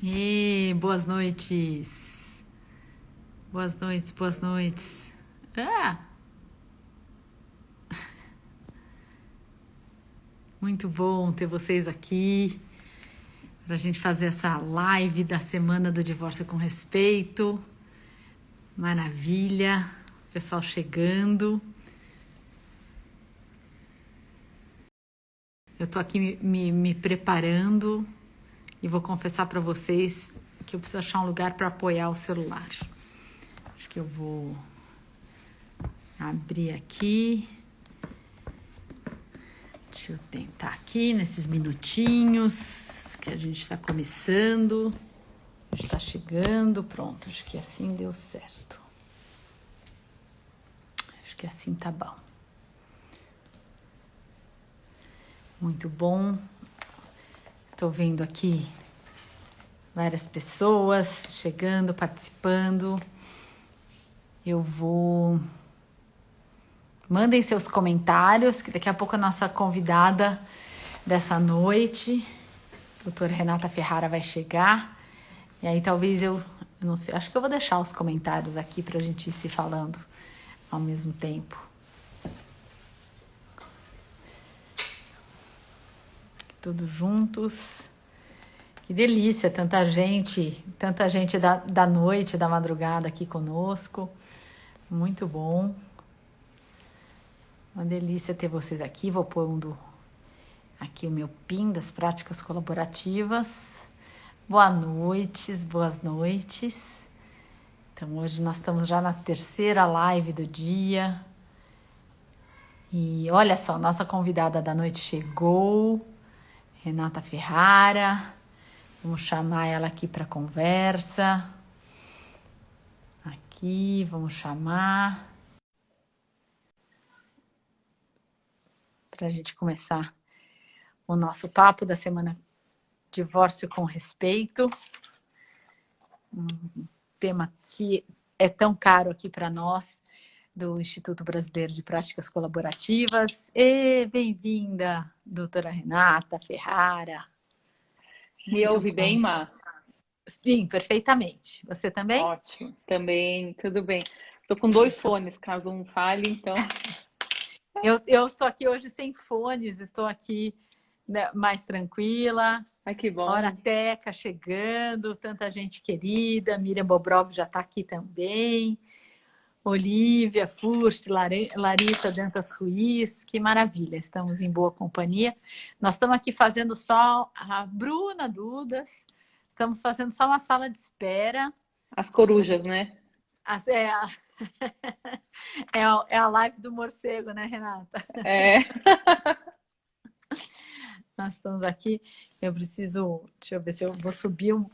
E boas noites. Boas noites, boas noites. Ah, muito bom ter vocês aqui para a gente fazer essa live da Semana do Divórcio com Respeito. Maravilha, pessoal chegando. Eu tô aqui me preparando e vou confessar para vocês que eu preciso achar um lugar para apoiar o celular. Acho que eu vou abrir aqui. Deixa eu tentar aqui nesses minutinhos que a gente está começando. Está chegando, pronto. Acho que assim deu certo. Acho que assim tá bom. Muito bom. Estou vendo aqui várias pessoas chegando, participando. Eu vou... Mandem seus comentários, que daqui a pouco a nossa convidada dessa noite, a doutora Renata Ferrara, vai chegar. E aí talvez eu não sei, acho que eu vou deixar os comentários aqui para a gente ir se falando ao mesmo tempo. Todos juntos. Que delícia, tanta gente da noite, da madrugada aqui conosco. Muito bom. Uma delícia ter vocês aqui. Vou pondo aqui o meu PIN das práticas colaborativas. Boas noites. Então, hoje nós estamos já na terceira live do dia. E olha só, nossa convidada da noite chegou, Renata Ferrara. Vamos chamar ela aqui para conversa. Aqui, vamos chamar. Para a gente começar o nosso papo da semana Divórcio com Respeito. Um tema que é tão caro aqui para nós, do Instituto Brasileiro de Práticas Colaborativas. E bem-vinda, doutora Renata Ferrara. Me ouve bem, Má? Sim, perfeitamente. Você também? Ótimo, também, tudo bem. Estou com dois fones, caso um fale, então. Eu estou aqui hoje sem fones, estou aqui, né, mais tranquila. Ai, que bom. Hora Teca chegando, tanta gente querida. Miriam Bobrov já está aqui também. Olivia Furst, Larissa Dantas Ruiz, que maravilha, estamos em boa companhia. Nós estamos aqui fazendo só a Bruna Dudas, estamos fazendo só uma sala de espera. As corujas, né? É a live do morcego, né, Renata? É. Nós estamos aqui, eu preciso, deixa eu ver se eu vou subir um...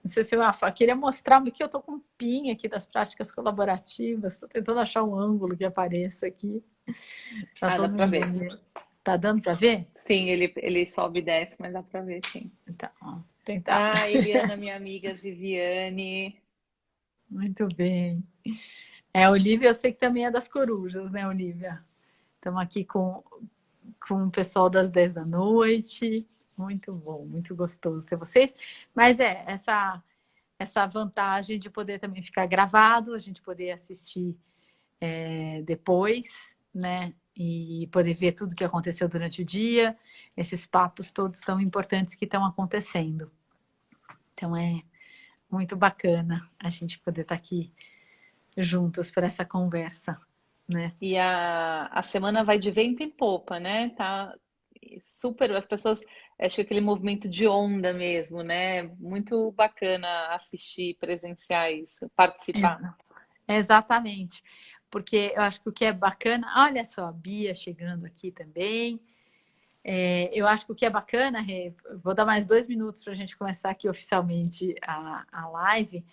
Não sei se eu queria mostrar que eu estou com um pin aqui das práticas colaborativas. Estou tentando achar um ângulo que apareça aqui. Dá para ver. Tá dando para ver? Sim, ele sobe e desce, mas dá para ver, sim. Então, ó, tentar. Ah, Eliana, minha amiga Viviane. Muito bem. Olivia, eu sei que também é das corujas, né, Olivia? Estamos aqui com o pessoal das 10 da noite. Muito bom, muito gostoso ter vocês. Mas essa vantagem de poder também ficar gravado, a gente poder assistir depois, né? E poder ver tudo que aconteceu durante o dia, esses papos todos tão importantes que estão acontecendo. Então é muito bacana a gente poder estar aqui juntos para essa conversa, né? E a semana vai de vento em popa, né? Tá super, as pessoas, acho que aquele movimento de onda mesmo, né? Muito bacana assistir, presenciar isso, participar. Exatamente, porque eu acho que o que é bacana, olha só, a Bia chegando aqui também. Eu acho que o que é bacana, Rê, vou dar mais 2 minutos para a gente começar aqui oficialmente a live,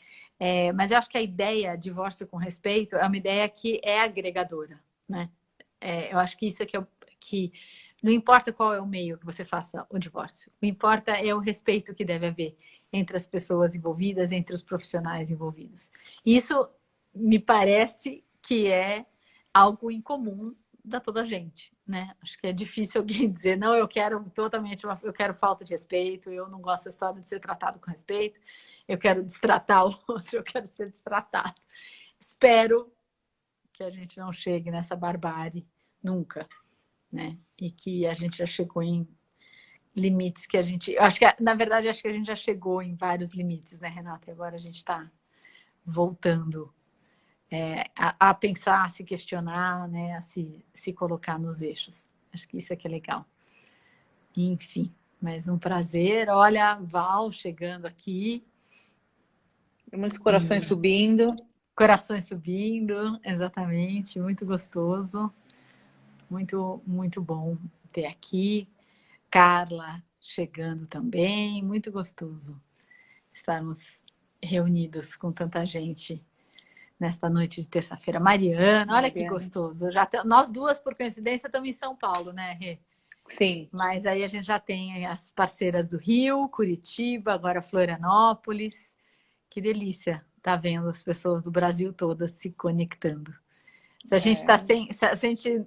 mas eu acho que a ideia divórcio com respeito é uma ideia que é agregadora, né? Eu acho que isso é que não importa qual é o meio que você faça o divórcio, o que importa é o respeito que deve haver entre as pessoas envolvidas, entre os profissionais envolvidos. Isso me parece que é algo em comum da toda a gente, né? Acho que é difícil alguém dizer, não, eu quero totalmente, eu quero falta de respeito, eu não gosto da história de ser tratado com respeito, eu quero destratar o outro, eu quero ser destratado. Espero que a gente não chegue nessa barbárie nunca, né? E que a gente já chegou em limites que a gente... Acho que, na verdade, acho que a gente já chegou em vários limites, né, Renata? E agora a gente está voltando a pensar, a se questionar, né? A se colocar nos eixos. Acho que isso é que é legal. Enfim, mas um prazer. Olha, Val chegando aqui. Muitos corações subindo. Corações subindo, exatamente. Muito gostoso. Muito, muito bom ter aqui. Carla chegando também. Muito gostoso estarmos reunidos com tanta gente nesta noite de terça-feira. Mariana, olha que gostoso. Nós duas, por coincidência, estamos em São Paulo, né, Rê? Sim. Mas aí a gente já tem as parceiras do Rio, Curitiba, agora Florianópolis. Que delícia tá vendo as pessoas do Brasil todas se conectando. Se a gente se a gente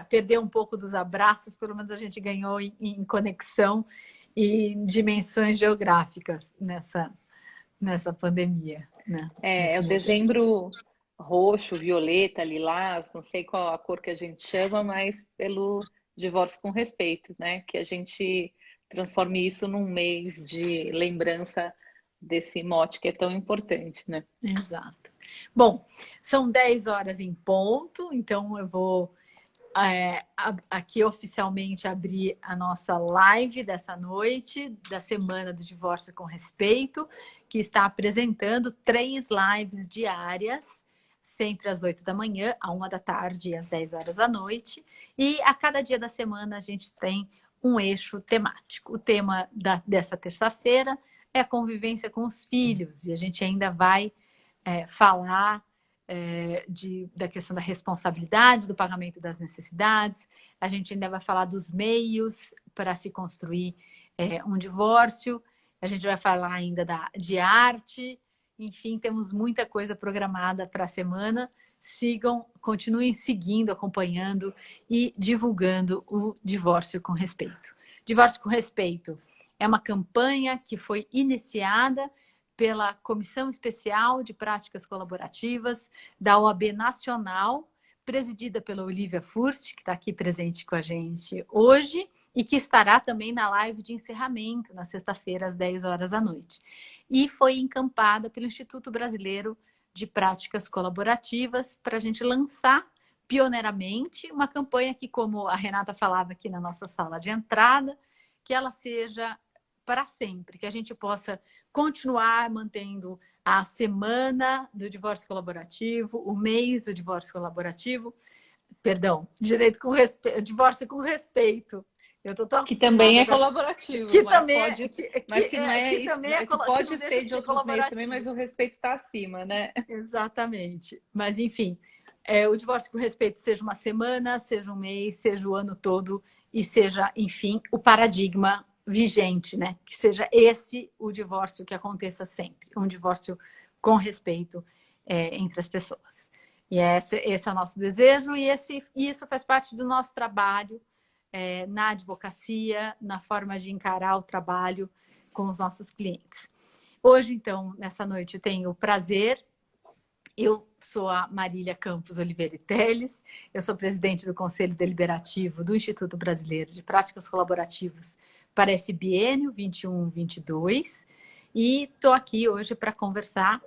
perdeu um pouco dos abraços, pelo menos a gente ganhou em conexão e em dimensões geográficas nessa pandemia, né? É o dezembro roxo, violeta, lilás, não sei qual a cor que a gente chama, mas pelo divórcio com respeito, né? Que a gente transforme isso num mês de lembrança desse mote que é tão importante, né? Exato. Bom, são 10 horas em ponto, então eu vou aqui oficialmente abrir a nossa live dessa noite, da Semana do Divórcio com Respeito, que está apresentando 3 lives diárias, sempre às 8 da manhã, à 1 da tarde e às 10 horas da noite. E a cada dia da semana a gente tem um eixo temático. O tema dessa terça-feira é a convivência com os filhos, e a gente ainda vai falar da questão da responsabilidade, do pagamento das necessidades. A gente ainda vai falar dos meios para se construir um divórcio. A gente vai falar ainda de arte. Enfim, temos muita coisa programada para a semana. Continuem seguindo, acompanhando e divulgando o Divórcio com Respeito. Divórcio com Respeito é uma campanha que foi iniciada pela Comissão Especial de Práticas Colaborativas da OAB Nacional, presidida pela Olivia Furst, que está aqui presente com a gente hoje, e que estará também na live de encerramento, na sexta-feira, às 10 horas da noite. E foi encampada pelo Instituto Brasileiro de Práticas Colaborativas para a gente lançar pioneiramente uma campanha que, como a Renata falava aqui na nossa sala de entrada, que ela seja para sempre, que a gente possa continuar mantendo a semana do divórcio colaborativo, o mês do divórcio colaborativo, perdão, divórcio com respeito. Eu tô tão que também é com colaborativo, que mas também pode, mas que não é que isso, também é, que que não pode deixa ser de de ser outros meios também, colaborativo. mas o respeito está acima, né? Exatamente. Mas enfim, o divórcio com respeito seja uma semana, seja um mês, seja o ano todo e seja, enfim, o paradigma vigente, né? Que seja esse o divórcio que aconteça sempre, um divórcio com respeito entre as pessoas. E esse é o nosso desejo e isso faz parte do nosso trabalho na advocacia, na forma de encarar o trabalho com os nossos clientes. Hoje, então, nessa noite, eu tenho o prazer. Eu sou a Marília Campos Oliveira Teles, eu sou presidente do Conselho Deliberativo do Instituto Brasileiro de Práticas Colaborativas para esse biênio 21-22 e estou aqui hoje para conversar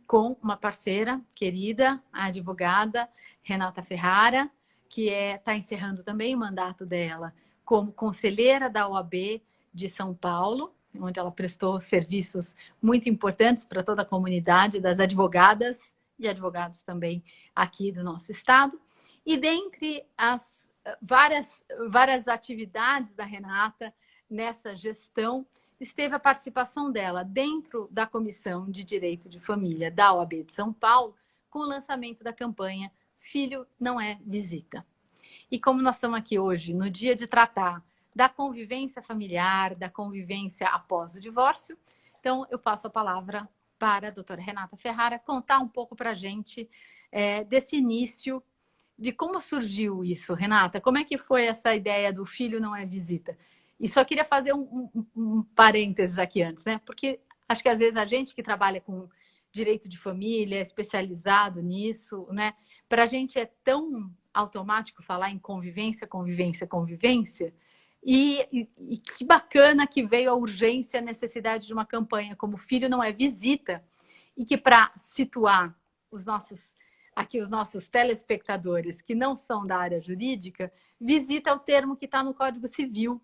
com uma parceira querida, a advogada Renata Ferrara, que está encerrando também o mandato dela como conselheira da OAB de São Paulo, onde ela prestou serviços muito importantes para toda a comunidade das advogadas e advogados também aqui do nosso estado. E dentre as várias atividades da Renata nessa gestão, esteve a participação dela dentro da Comissão de Direito de Família da OAB de São Paulo, com o lançamento da campanha Filho Não é Visita. E como nós estamos aqui hoje, no dia de tratar da convivência familiar, da convivência após o divórcio, então eu passo a palavra para a doutora Renata Ferrara contar um pouco para a gente desse início de como surgiu isso, Renata. Como é que foi essa ideia do filho não é visita? E só queria fazer um parênteses aqui antes, né? Porque acho que às vezes a gente que trabalha com direito de família, é especializado nisso, né? Para a gente é tão automático falar em convivência, convivência, convivência. E que bacana que veio a urgência, a necessidade de uma campanha como Filho Não É Visita, e que para situar os nossos telespectadores que não são da área jurídica, visita é o termo que está no Código Civil.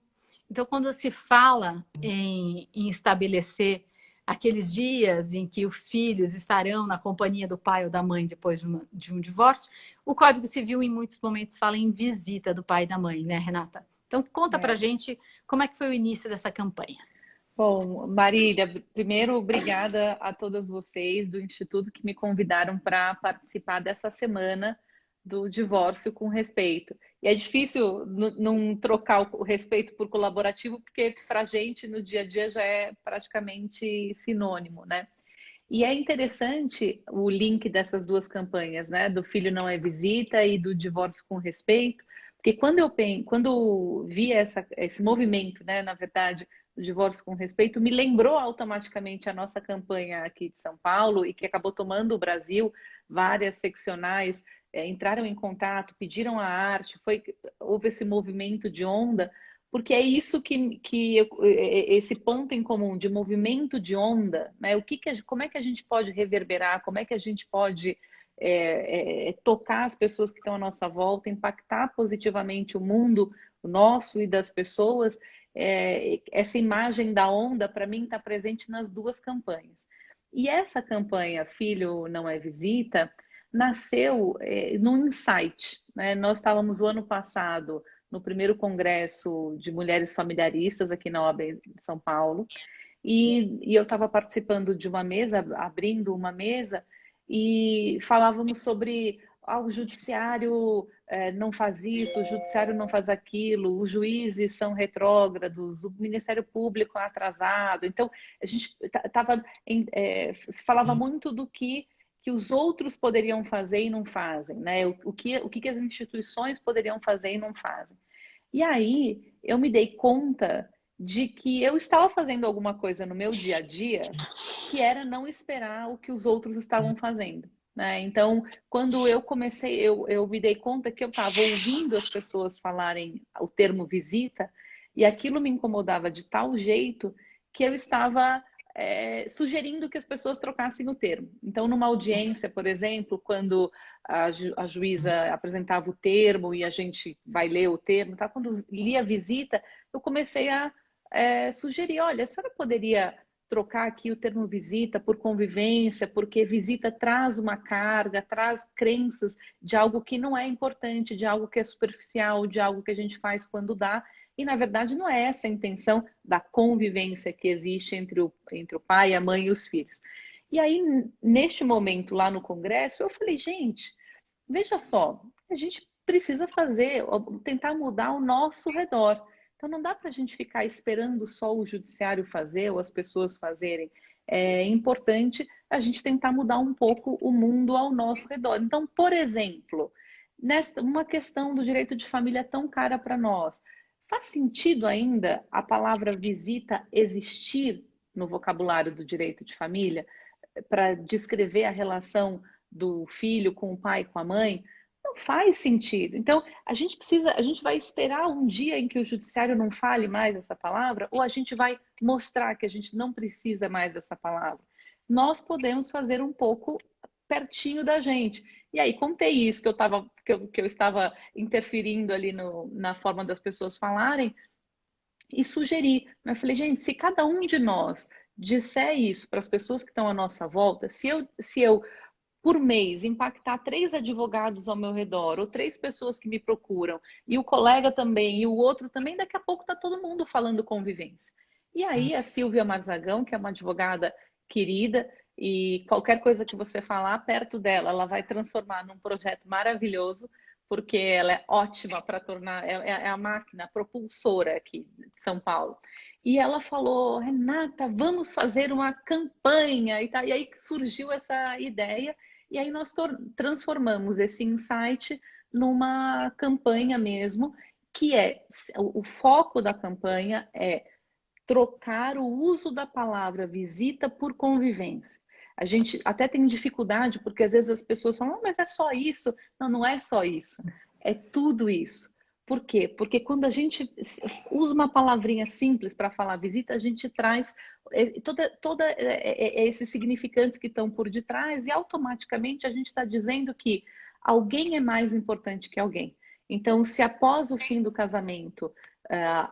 Então, quando se fala em estabelecer aqueles dias em que os filhos estarão na companhia do pai ou da mãe depois de um divórcio, o Código Civil, em muitos momentos, fala em visita do pai e da mãe, né, Renata? Então, conta pra gente como é que foi o início dessa campanha. Bom, Marília, primeiro, obrigada a todas vocês do Instituto que me convidaram para participar dessa semana do divórcio com respeito. E é difícil não trocar o respeito por colaborativo, porque para a gente no dia a dia já é praticamente sinônimo, né? E é interessante o link dessas duas campanhas, né? Do Filho Não É Visita e do Divórcio com Respeito, porque quando vi esse movimento, né, na verdade, do Divórcio com Respeito, me lembrou automaticamente a nossa campanha aqui de São Paulo e que acabou tomando o Brasil, várias seccionais entraram em contato, pediram a arte, houve esse movimento de onda, porque é isso esse ponto em comum de movimento de onda, né? Como é que a gente pode reverberar, como é que a gente pode tocar as pessoas que estão à nossa volta, impactar positivamente o mundo, o nosso e das pessoas. Essa imagem da onda, para mim, está presente nas duas campanhas. E essa campanha Filho Não É Visita nasceu num insight, né? Nós estávamos o ano passado no primeiro congresso de mulheres familiaristas aqui na OAB de São Paulo, e eu estava participando de uma mesa, abrindo uma mesa, e falávamos sobre o judiciário não faz isso, o judiciário não faz aquilo, os juízes são retrógrados, o Ministério Público é atrasado. Então, a gente se falava muito do que os outros poderiam fazer e não fazem, né? O que as instituições poderiam fazer e não fazem. E aí eu me dei conta de que eu estava fazendo alguma coisa no meu dia a dia que era não esperar o que os outros estavam fazendo, né? Então, quando eu comecei, eu me dei conta que eu estava ouvindo as pessoas falarem o termo visita e aquilo me incomodava de tal jeito que eu estava sugerindo que as pessoas trocassem o termo. Então, numa audiência, por exemplo, quando a juíza apresentava o termo e a gente vai ler o termo, tá? Quando lia a visita, eu comecei a sugerir, olha, a senhora poderia trocar aqui o termo visita por convivência, porque visita traz uma carga, traz crenças de algo que não é importante, de algo que é superficial, de algo que a gente faz quando dá. E, na verdade, não é essa a intenção da convivência que existe entre o pai, a mãe e os filhos. E aí, neste momento, lá no Congresso, eu falei, gente, veja só, a gente precisa tentar mudar ao nosso redor. Então, não dá para a gente ficar esperando só o judiciário fazer ou as pessoas fazerem. É importante a gente tentar mudar um pouco o mundo ao nosso redor. Então, por exemplo, uma questão do direito de família tão cara para nós, faz sentido ainda a palavra visita existir no vocabulário do direito de família para descrever a relação do filho com o pai e com a mãe? Não faz sentido. Então, a gente vai esperar um dia em que o judiciário não fale mais essa palavra, ou a gente vai mostrar que a gente não precisa mais dessa palavra? Nós podemos fazer um pouco pertinho da gente. E aí, contei isso, que eu estava interferindo ali na forma das pessoas falarem, e sugeri. Eu falei, gente, se cada um de nós disser isso para as pessoas que estão à nossa volta, se eu por mês impactar 3 advogados ao meu redor, ou 3 pessoas que me procuram, e o colega também, e o outro também, daqui a pouco está todo mundo falando convivência. E aí a Silvia Marzagão, que é uma advogada querida, e qualquer coisa que você falar perto dela, ela vai transformar num projeto maravilhoso, porque ela é ótima para tornar, é a máquina propulsora aqui de São Paulo. E ela falou, Renata, vamos fazer uma campanha, e aí surgiu essa ideia. E aí nós transformamos esse insight numa campanha mesmo, que o foco da campanha é trocar o uso da palavra visita por convivência. A gente até tem dificuldade, porque às vezes as pessoas falam, mas é só isso. Não, não é só isso. É tudo isso. Por quê? Porque quando a gente usa uma palavrinha simples para falar visita, a gente traz toda esses significantes que estão por detrás e automaticamente a gente está dizendo que alguém é mais importante que alguém. Então, se após o fim do casamento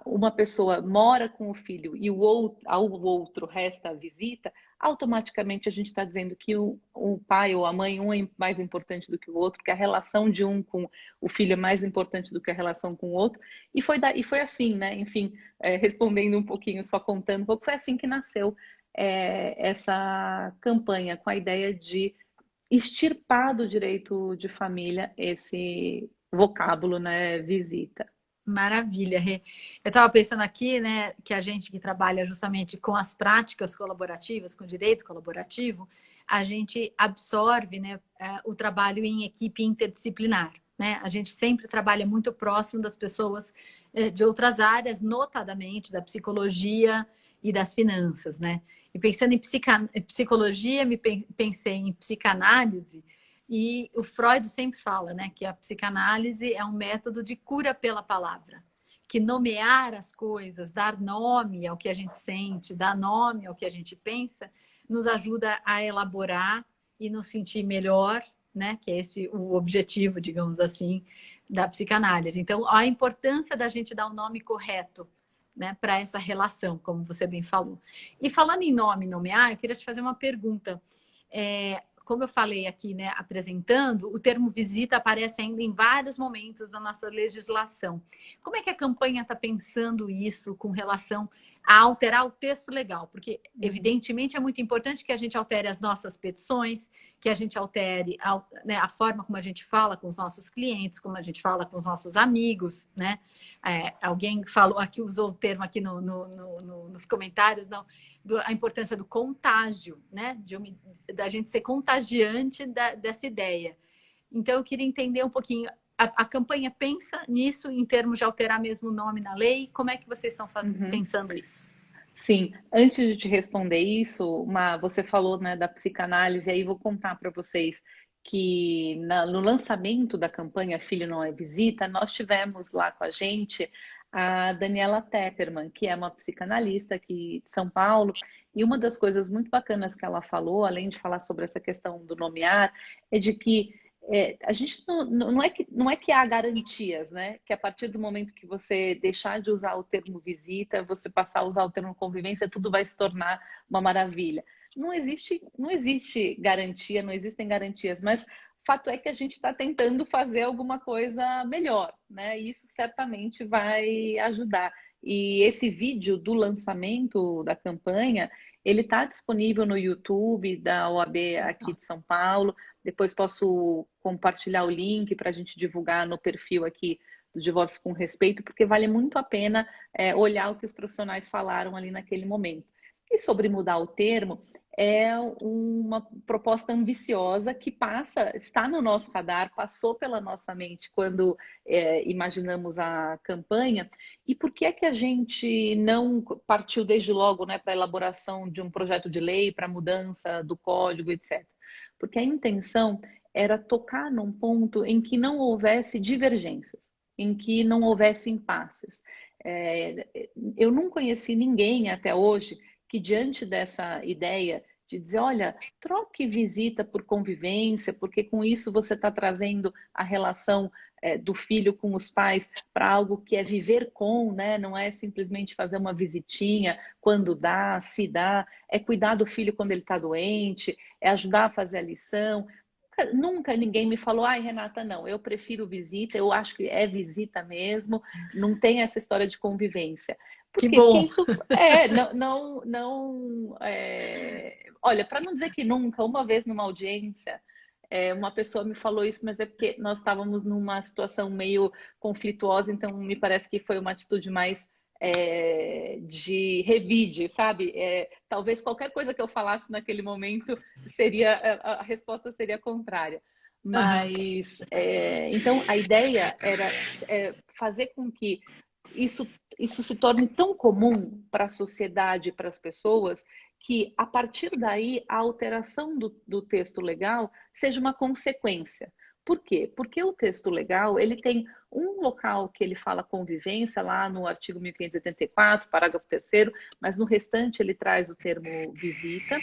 uma pessoa mora com o filho e ao outro resta a visita, automaticamente a gente está dizendo que o pai ou a mãe, um é mais importante do que o outro, que a relação de um com o filho é mais importante do que a relação com o outro. E foi assim, né? Enfim, respondendo um pouquinho, só contando um pouco, foi assim que nasceu essa campanha, com a ideia de extirpar do direito de família esse vocábulo, né? Visita. Maravilha, Rê. Eu estava pensando aqui, né, que a gente que trabalha justamente com as práticas colaborativas, com direito colaborativo, a gente absorve, né, o trabalho em equipe interdisciplinar, né? A gente sempre trabalha muito próximo das pessoas de outras áreas, notadamente da psicologia e das finanças, né? E pensando em psicologia, pensei em psicanálise. E o Freud sempre fala, né, que a psicanálise é um método de cura pela palavra, que nomear as coisas, dar nome ao que a gente sente, dar nome ao que a gente pensa, nos ajuda a elaborar e nos sentir melhor, né, que é esse o objetivo, digamos assim, da psicanálise. Então, a importância da gente dar o nome correto, né, para essa relação, como você bem falou. E falando em nome e nomear, eu queria te fazer uma pergunta. Como eu falei aqui, né, apresentando, o termo visita aparece ainda em vários momentos da nossa legislação. Como é que a campanha está pensando isso com relação a alterar o texto legal? Porque, evidentemente, é muito importante que a gente altere as nossas petições, que a gente altere né, a forma como a gente fala com os nossos clientes, como a gente fala com os nossos amigos, né? Alguém falou aqui, usou o termo aqui nos comentários, não, a importância do contágio, né? Da gente ser contagiante dessa ideia. Então, eu queria entender um pouquinho. A campanha pensa nisso em termos de alterar mesmo o nome na lei? Como é que vocês estão pensando isso? Sim, antes de te responder isso, você falou, né, da psicanálise, aí vou contar para vocês que no lançamento da campanha Filho Não é Visita, nós tivemos lá com a gente a Daniela Tepperman, que é uma psicanalista aqui de São Paulo, e uma das coisas muito bacanas que ela falou, além de falar sobre essa questão do nomear, é de que a gente não é que há garantias, né? Que a partir do momento que você deixar de usar o termo visita, você passar a usar o termo convivência, tudo vai se tornar uma maravilha. Não existe garantia, não existem garantias, mas fato é que a gente está tentando fazer alguma coisa melhor, né? E isso certamente vai ajudar. E esse vídeo do lançamento da campanha, ele está disponível no YouTube da OAB aqui de São Paulo. Depois posso compartilhar o link para a gente divulgar no perfil aqui do Divórcio com Respeito, porque vale muito a pena olhar o que os profissionais falaram ali naquele momento. E sobre mudar o termo, é uma proposta ambiciosa que está no nosso radar, passou pela nossa mente quando imaginamos a campanha. E por que é que a gente não partiu desde logo, né, para a elaboração de um projeto de lei, para a mudança do código, etc.? Porque a intenção era tocar num ponto em que não houvesse divergências, em que não houvesse impasses. Eu não conheci ninguém até hoje que, diante dessa ideia de dizer, olha, troque visita por convivência, porque com isso você está trazendo a relação do filho com os pais para algo que é viver com, né? Não é simplesmente fazer uma visitinha quando dá, se dá, é cuidar do filho quando ele está doente, é ajudar a fazer a lição. Nunca ninguém me falou, ai, Renata, não, eu prefiro visita, eu acho que é visita mesmo, não tem essa história de convivência. Que Porque bom! isso olha, para não dizer que nunca, uma vez numa audiência, uma pessoa me falou isso, mas é porque nós estávamos numa situação meio conflituosa, então me parece que foi uma atitude mais de revide, sabe? Talvez qualquer coisa que eu falasse naquele momento a resposta seria contrária. Aham. Mas, então, a ideia era fazer com que isso, isso se torne tão comum para a sociedade, para as pessoas, que a partir daí a alteração do texto legal seja uma consequência. Por quê? Porque o texto legal ele tem um local que ele fala convivência, lá no artigo 1584, parágrafo 3º, mas no restante ele traz o termo visita.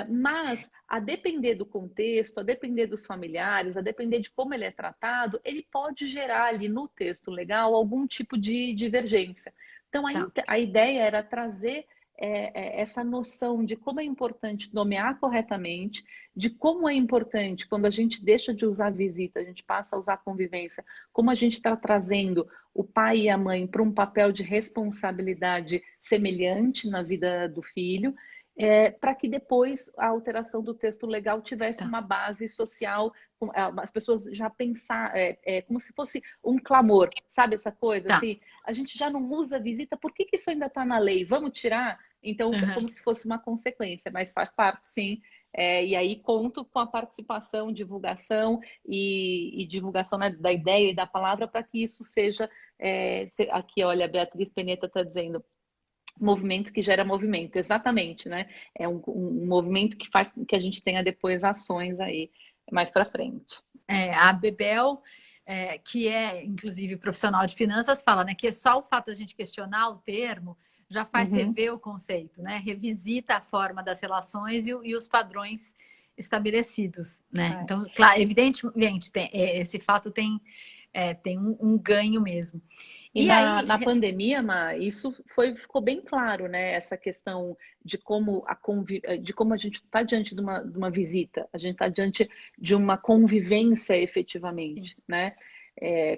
Mas, a depender do contexto, a depender dos familiares, a depender de como ele é tratado, ele pode gerar ali no texto legal algum tipo de divergência. Então, Tá. a ideia era trazer essa noção de como é importante nomear corretamente, de como é importante, quando a gente deixa de usar visita, a gente passa a usar convivência, como a gente está trazendo o pai e a mãe para um papel de responsabilidade semelhante na vida do filho, para que depois a alteração do texto legal tivesse Tá. uma base social, as pessoas já pensar, como se fosse um clamor, sabe essa coisa? Tá. Assim, a gente já não usa visita, por que isso ainda está na lei? Vamos tirar? Então, é Aham. como se fosse uma consequência, mas faz parte, sim. E aí conto com a participação, divulgação e divulgação, né, da ideia e da palavra para que isso seja. Aqui, olha, a Beatriz Peneta está dizendo. Movimento que gera movimento, exatamente, né? É um movimento que faz com que a gente tenha depois ações aí mais para frente. A Bebel, que é inclusive profissional de finanças, fala, né, que só o fato da gente questionar o termo já faz Uhum. rever o conceito, né? Revisita a forma das relações e os padrões estabelecidos, né? É. Então, claro, evidentemente, esse fato tem um ganho mesmo. E E aí, na pandemia, isso ficou bem claro, né? Essa questão de como de como a gente está diante de uma visita, a gente está diante de uma convivência sim, efetivamente, né?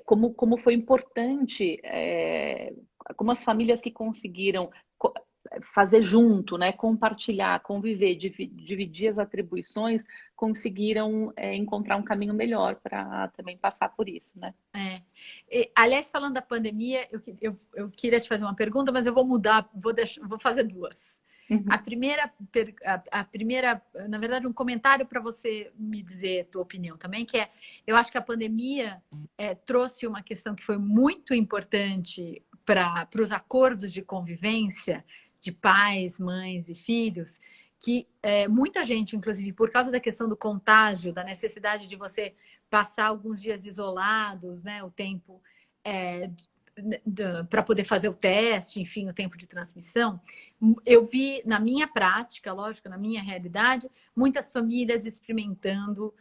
Como foi importante, como as famílias que conseguiram fazer junto, né? Compartilhar, conviver, dividir as atribuições, conseguiram encontrar um caminho melhor para também passar por isso, né? aliás, falando da pandemia, eu queria te fazer uma pergunta, mas eu vou mudar, vou fazer duas. A Uhum. primeira, a primeira, na verdade, um comentário para você me dizer a tua opinião também, que eu acho que a pandemia trouxe uma questão que foi muito importante para os acordos de convivência de pais, mães e filhos, que muita gente, inclusive por causa da questão do contágio, da necessidade de você passar alguns dias isolados, né, o tempo para poder fazer o teste, enfim, o tempo de transmissão, eu vi na minha prática, lógico, na minha realidade, muitas famílias experimentando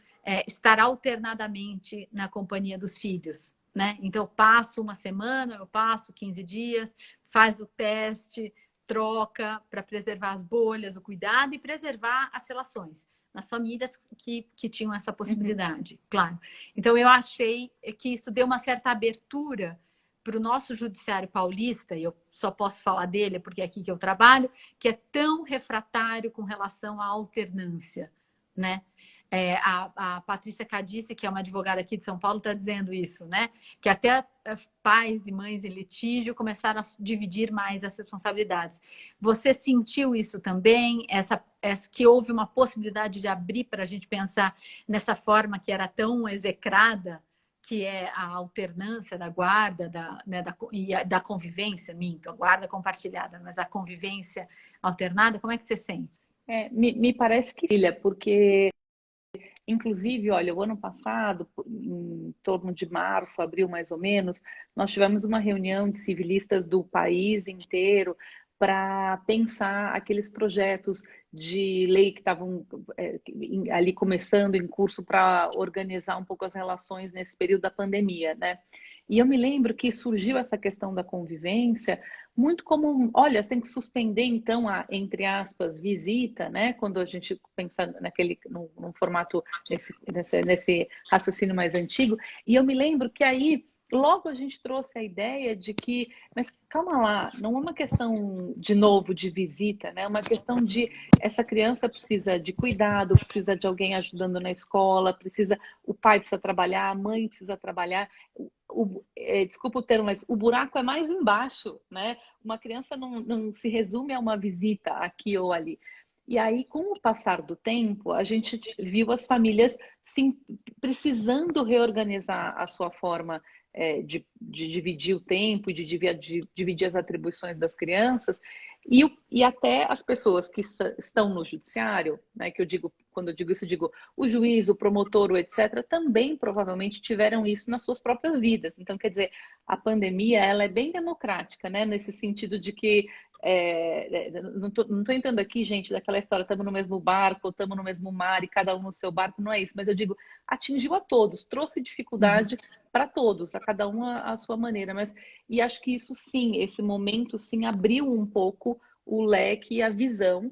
estar alternadamente na companhia dos filhos, né? Então, eu passo uma semana, eu passo 15 dias, faz o teste, troca para preservar as bolhas, o cuidado e preservar as relações nas famílias que tinham essa Uhum. possibilidade, claro. Então, eu achei que isso deu uma certa abertura para o nosso judiciário paulista, e eu só posso falar dele porque é aqui que eu trabalho, que é tão refratário com relação à alternância, né? A Patrícia Cadice, que é uma advogada aqui de São Paulo, está dizendo isso, né? Que até pais e mães em litígio começaram a dividir mais as responsabilidades. Você sentiu isso também? Que houve uma possibilidade de abrir para a gente pensar nessa forma que era tão execrada, que é a alternância da guarda, da convivência, minto, a guarda compartilhada, mas a convivência alternada, como é que você sente? Me parece que sim, porque inclusive, olha, o ano passado, em torno de março, abril mais ou menos, nós tivemos uma reunião de civilistas do país inteiro para pensar aqueles projetos de lei que estavam ali começando em curso para organizar um pouco as relações nesse período da pandemia, né? E eu me lembro que surgiu essa questão da convivência muito como, olha, você tem que suspender então a, entre aspas, visita, né? Quando a gente pensa num formato nesse raciocínio mais antigo. E eu me lembro que aí logo a gente trouxe a ideia de que, mas calma lá, não é uma questão de novo de visita, né? É uma questão de essa criança precisa de cuidado, precisa de alguém ajudando na escola, o pai precisa trabalhar, a mãe precisa trabalhar. Desculpa o termo, mas o buraco é mais embaixo, né? Uma criança não se resume a uma visita aqui ou ali. E aí, com o passar do tempo, a gente viu as famílias sim, precisando reorganizar a sua forma de dividir o tempo, de dividir as atribuições das crianças, e até as pessoas que estão no judiciário, né, que eu digo, quando eu digo isso, eu digo o juiz, o promotor, o etc., também provavelmente tiveram isso nas suas próprias vidas. Então, quer dizer, a pandemia ela é bem democrática, né, nesse sentido de que não tô entrando aqui, gente, daquela história, estamos no mesmo barco, estamos no mesmo mar e cada um no seu barco, não é isso, mas eu digo, atingiu a todos, trouxe dificuldade para todos, a cada um a sua maneira, e acho que isso sim, esse momento sim abriu um pouco o leque e a visão.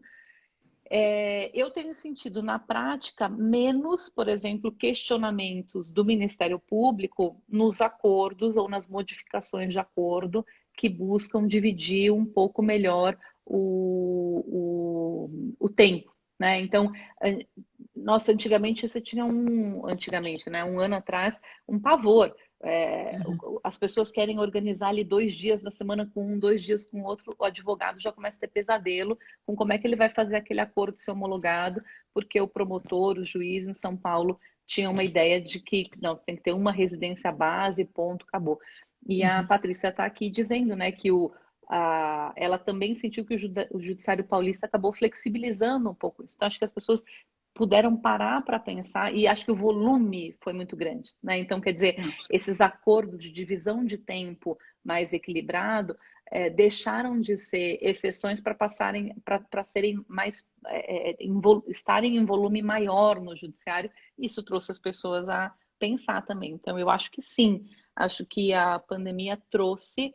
Eu tenho sentido na prática menos, por exemplo, questionamentos do Ministério Público nos acordos ou nas modificações de acordo que buscam dividir um pouco melhor o tempo, né? Então, nossa, antigamente você tinha antigamente, né, um ano atrás, um pavor. As pessoas querem organizar ali 2 dias na semana com um, 2 dias com outro, o advogado já começa a ter pesadelo com como é que ele vai fazer aquele acordo ser homologado, porque o promotor, o juiz em São Paulo tinha uma ideia de que não, tem que ter uma residência base, ponto, acabou. E a Patrícia está aqui dizendo, né, que ela também sentiu que o Judiciário Paulista acabou flexibilizando um pouco isso. Então, acho que as pessoas puderam parar para pensar, e acho que o volume foi muito grande, né? Então, quer dizer, esses acordos de divisão de tempo mais equilibrado deixaram de ser exceções para serem mais estarem em volume maior no judiciário. Isso trouxe as pessoas a pensar também. Então, eu acho que sim, acho que a pandemia trouxe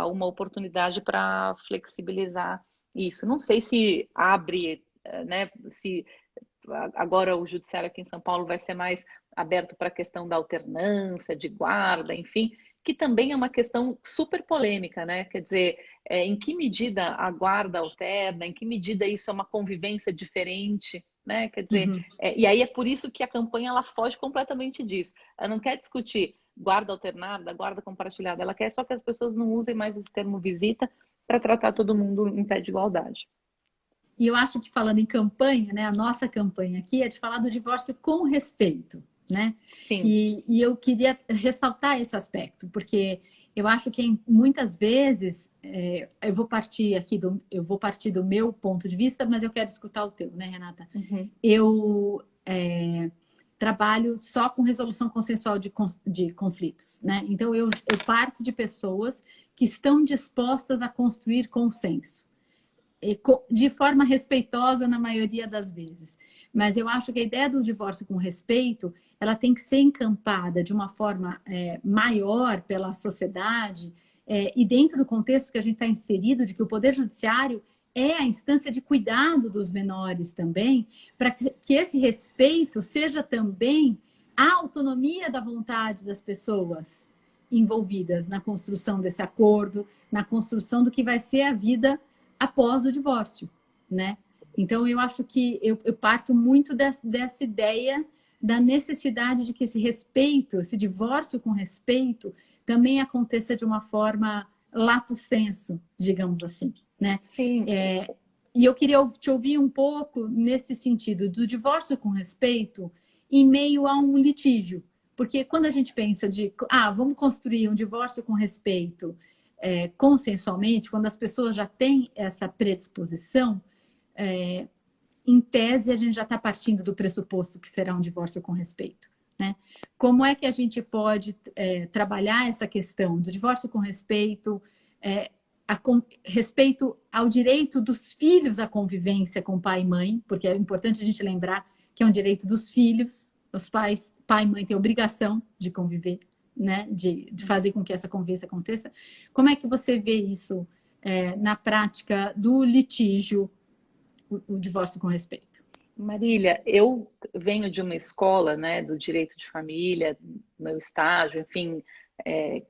uma oportunidade para flexibilizar isso. Não sei se abre, né, se agora o judiciário aqui em São Paulo vai ser mais aberto para a questão da alternância, de guarda, enfim, que também é uma questão super polêmica, né? Quer dizer, em que medida a guarda alterna, em que medida isso é uma convivência diferente, né? Quer dizer, e aí é por isso que a campanha ela foge completamente disso. Ela não quer discutir guarda alternada, guarda compartilhada, ela quer só que as pessoas não usem mais esse termo visita para tratar todo mundo em pé de igualdade. E eu acho que falando em campanha, né, a nossa campanha aqui é de falar do divórcio com respeito, né? Sim. E eu queria ressaltar esse aspecto, porque eu acho que muitas vezes eu vou partir do meu ponto de vista, mas eu quero escutar o teu, né, Renata? Eu trabalho só com resolução consensual de conflitos, né? Então eu parto de pessoas que estão dispostas a construir consenso de forma respeitosa na maioria das vezes. Mas eu acho que a ideia do divórcio com respeito, ela tem que ser encampada de uma forma maior pela sociedade e dentro do contexto que a gente está inserido, de que o Poder Judiciário é a instância de cuidado dos menores também, para que esse respeito seja também a autonomia da vontade das pessoas envolvidas na construção desse acordo, na construção do que vai ser a vida após o divórcio, né? Então, eu acho que eu parto muito dessa ideia da necessidade de que esse respeito, esse divórcio com respeito, também aconteça de uma forma lato sensu, digamos assim, né? Sim. E eu queria te ouvir um pouco nesse sentido do divórcio com respeito em meio a um litígio. Porque quando a gente pensa vamos construir um divórcio com respeito consensualmente, quando as pessoas já têm essa predisposição, em tese a gente já está partindo do pressuposto que será um divórcio com respeito, né? Como é que a gente pode trabalhar essa questão do divórcio com respeito, respeito ao direito dos filhos à convivência com pai e mãe, porque é importante a gente lembrar que é um direito dos filhos, os pais, pai e mãe têm obrigação de conviver, né, de fazer com que essa convivência aconteça. Como é que você vê isso na prática do litígio, o divórcio com respeito? Marília, eu venho de uma escola, né, do direito de família, meu estágio, enfim,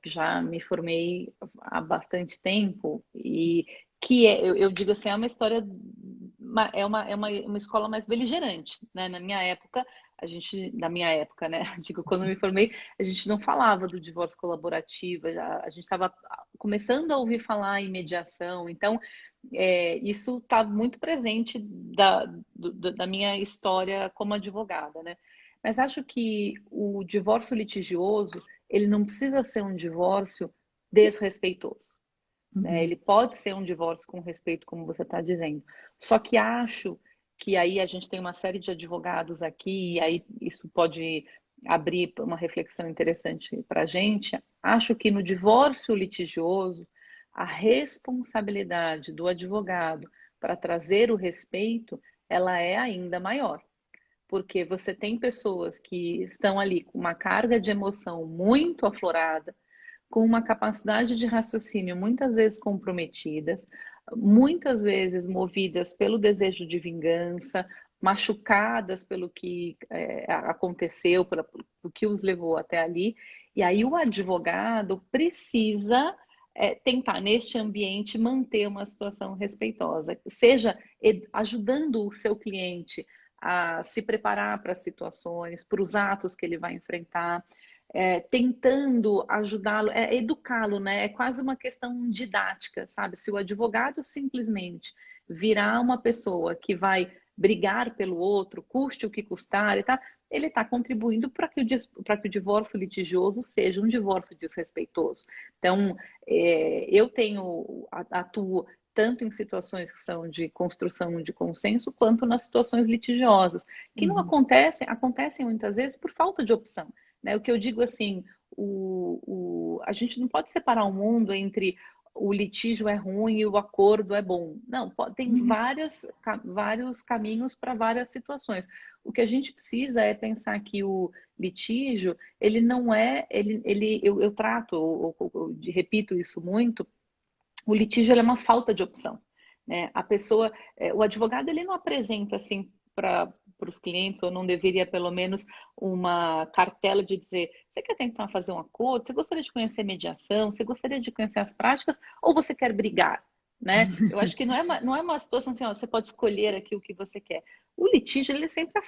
já me formei há bastante tempo e eu digo assim, é uma história uma escola mais beligerante, né? Na minha época, né? Digo, quando eu me formei, a gente não falava do divórcio colaborativo, a gente estava começando a ouvir falar em mediação, então isso está muito presente da minha história como advogada, né? Mas acho que o divórcio litigioso, ele não precisa ser um divórcio desrespeitoso, né? Uhum. Ele pode ser um divórcio com respeito, como você está dizendo. Só que acho que aí a gente tem uma série de advogados aqui, e aí isso pode abrir uma reflexão interessante para a gente. Acho que no divórcio litigioso, a responsabilidade do advogado para trazer o respeito, ela é ainda maior. Porque você tem pessoas que estão ali com uma carga de emoção muito aflorada, com uma capacidade de raciocínio muitas vezes comprometidas, muitas vezes movidas pelo desejo de vingança, machucadas pelo que aconteceu, pelo que os levou até ali. E aí o advogado precisa tentar, neste ambiente, manter uma situação respeitosa, seja ajudando o seu cliente a se preparar para as situações, para os atos que ele vai enfrentar, tentando ajudá-lo, educá-lo, né? É quase uma questão didática, sabe? Se o advogado simplesmente virar uma pessoa que vai brigar pelo outro, custe o que custar, ele está contribuindo para que o divórcio litigioso seja um divórcio desrespeitoso. Então, atuo tanto em situações que são de construção de consenso, quanto nas situações litigiosas, que não Uhum. acontecem muitas vezes por falta de opção. Né? O que eu digo assim, a gente não pode separar o mundo entre o litígio é ruim e o acordo é bom. Não, tem Uhum. vários caminhos para várias situações. O que a gente precisa é pensar que o litígio, ele não é, eu trato, repito isso muito, o litígio é uma falta de opção, né? A pessoa, o advogado, ele não apresenta assim para os clientes, ou não deveria pelo menos uma cartela de dizer: você quer tentar fazer um acordo? Você gostaria de conhecer mediação? Você gostaria de conhecer as práticas? Ou você quer brigar? Né? Eu acho que não é uma situação assim, ó, você pode escolher aqui o que você quer. O litígio, ele sempre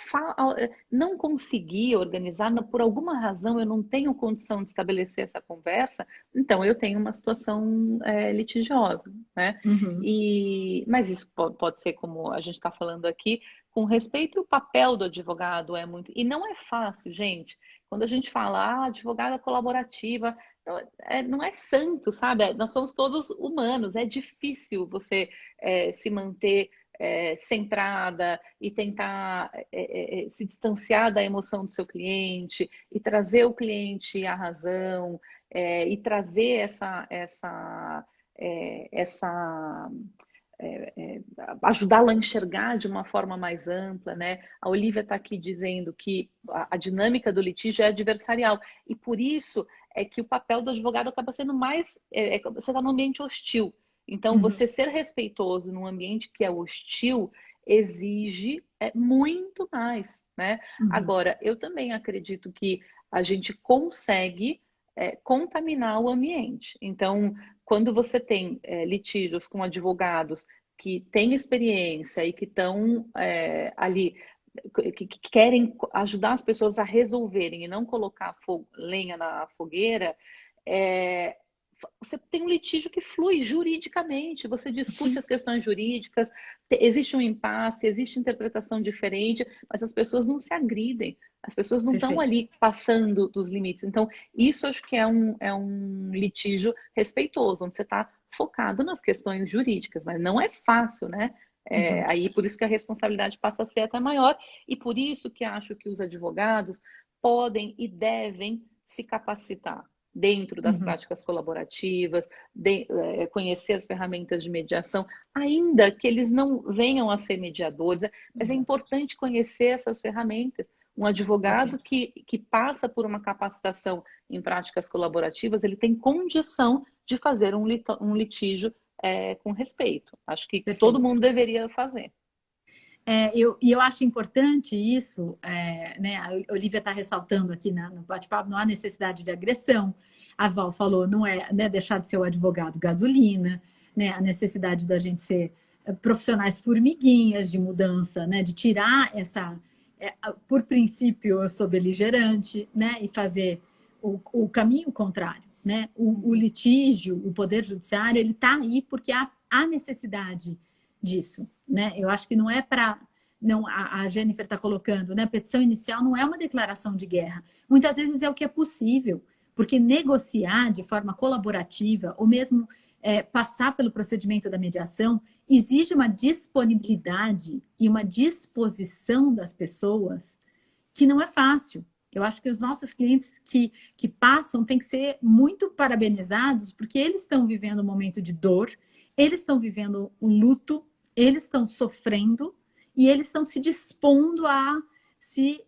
não conseguir organizar, por alguma razão eu não tenho condição de estabelecer essa conversa, então eu tenho uma situação litigiosa, né? Uhum. Mas isso pode ser, como a gente está falando aqui, com respeito, e o papel do advogado é muito. E não é fácil, gente. Quando a gente fala, advogada colaborativa, não é santo, sabe? Nós somos todos humanos, é difícil você se manter centrada e tentar se distanciar da emoção do seu cliente e trazer o cliente à razão e trazer ajudá-lo a enxergar de uma forma mais ampla, né? A Olivia está aqui dizendo que a dinâmica do litígio é adversarial e por isso é que o papel do advogado acaba sendo mais você está num ambiente hostil. Então, Uhum. você ser respeitoso num ambiente que é hostil exige muito mais, né? Uhum. Agora, eu também acredito que a gente consegue contaminar o ambiente. Então, quando você tem litígios com advogados que têm experiência e que estão ali, que querem ajudar as pessoas a resolverem e não colocar lenha na fogueira, você tem um litígio que flui juridicamente, você discute Sim, as questões jurídicas, existe um impasse, existe interpretação diferente, mas as pessoas não se agridem, as pessoas não estão perfeito. ali passando dos limites. Então, isso acho que é um litígio respeitoso, onde você está focado nas questões jurídicas, mas não é fácil, né? Uhum. Aí por isso que a responsabilidade passa a ser até maior, e por isso que acho que os advogados podem e devem se capacitar dentro das Uhum. práticas colaborativas, conhecer as ferramentas de mediação, ainda que eles não venham a ser mediadores, mas é Exato. importante conhecer essas ferramentas. Um advogado Perfeito. que passa por uma capacitação em práticas colaborativas, ele tem condição de fazer um litígio com respeito. Acho que todo Perfeito. mundo deveria fazer. E eu acho importante isso, né? A Olivia está ressaltando aqui no bate-papo, não há necessidade de agressão. A Val falou, não é, né, deixar de ser o advogado gasolina, né? A necessidade da gente ser profissionais formiguinhas de mudança, né? De tirar essa... por princípio, eu sou beligerante, né? E fazer o caminho contrário, né? O litígio, o poder judiciário, ele está aí porque há necessidade disso, né? Eu acho que não é para... Não, a Jennifer está colocando, né? A petição inicial não é uma declaração de guerra. Muitas vezes é o que é possível, porque negociar de forma colaborativa, ou mesmo passar pelo procedimento da mediação, exige uma disponibilidade e uma disposição das pessoas que não é fácil. Eu acho que os nossos clientes que passam têm que ser muito parabenizados, porque eles estão vivendo um momento de dor, eles estão vivendo o luto, eles estão sofrendo e eles estão se dispondo a se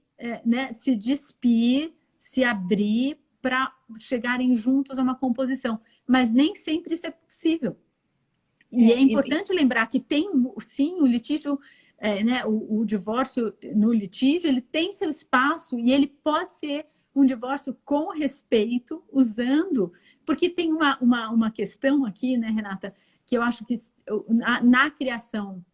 despir, se abrir para chegarem juntos a uma composição. Mas nem sempre isso é possível. E é importante lembrar que tem, sim, o litígio, né, o divórcio no litígio, ele tem seu espaço e ele pode ser um divórcio com respeito, usando... Porque tem uma questão aqui, né, Renata, que eu acho que na criação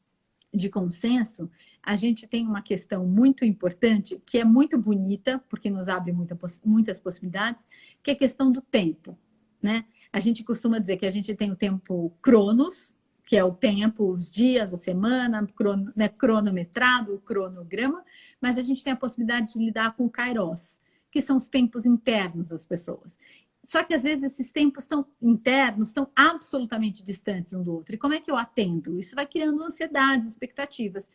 de consenso, a gente tem uma questão muito importante, que é muito bonita, porque nos abre muitas possibilidades, que é a questão do tempo, né? A gente costuma dizer que a gente tem o tempo cronos, que é o tempo, os dias, a semana, né, cronometrado, o cronograma, mas a gente tem a possibilidade de lidar com o kairos, que são os tempos internos das pessoas. Só que, às vezes, esses tempos internos estão absolutamente distantes um do outro. E como é que eu atendo? Isso vai criando ansiedades, expectativas.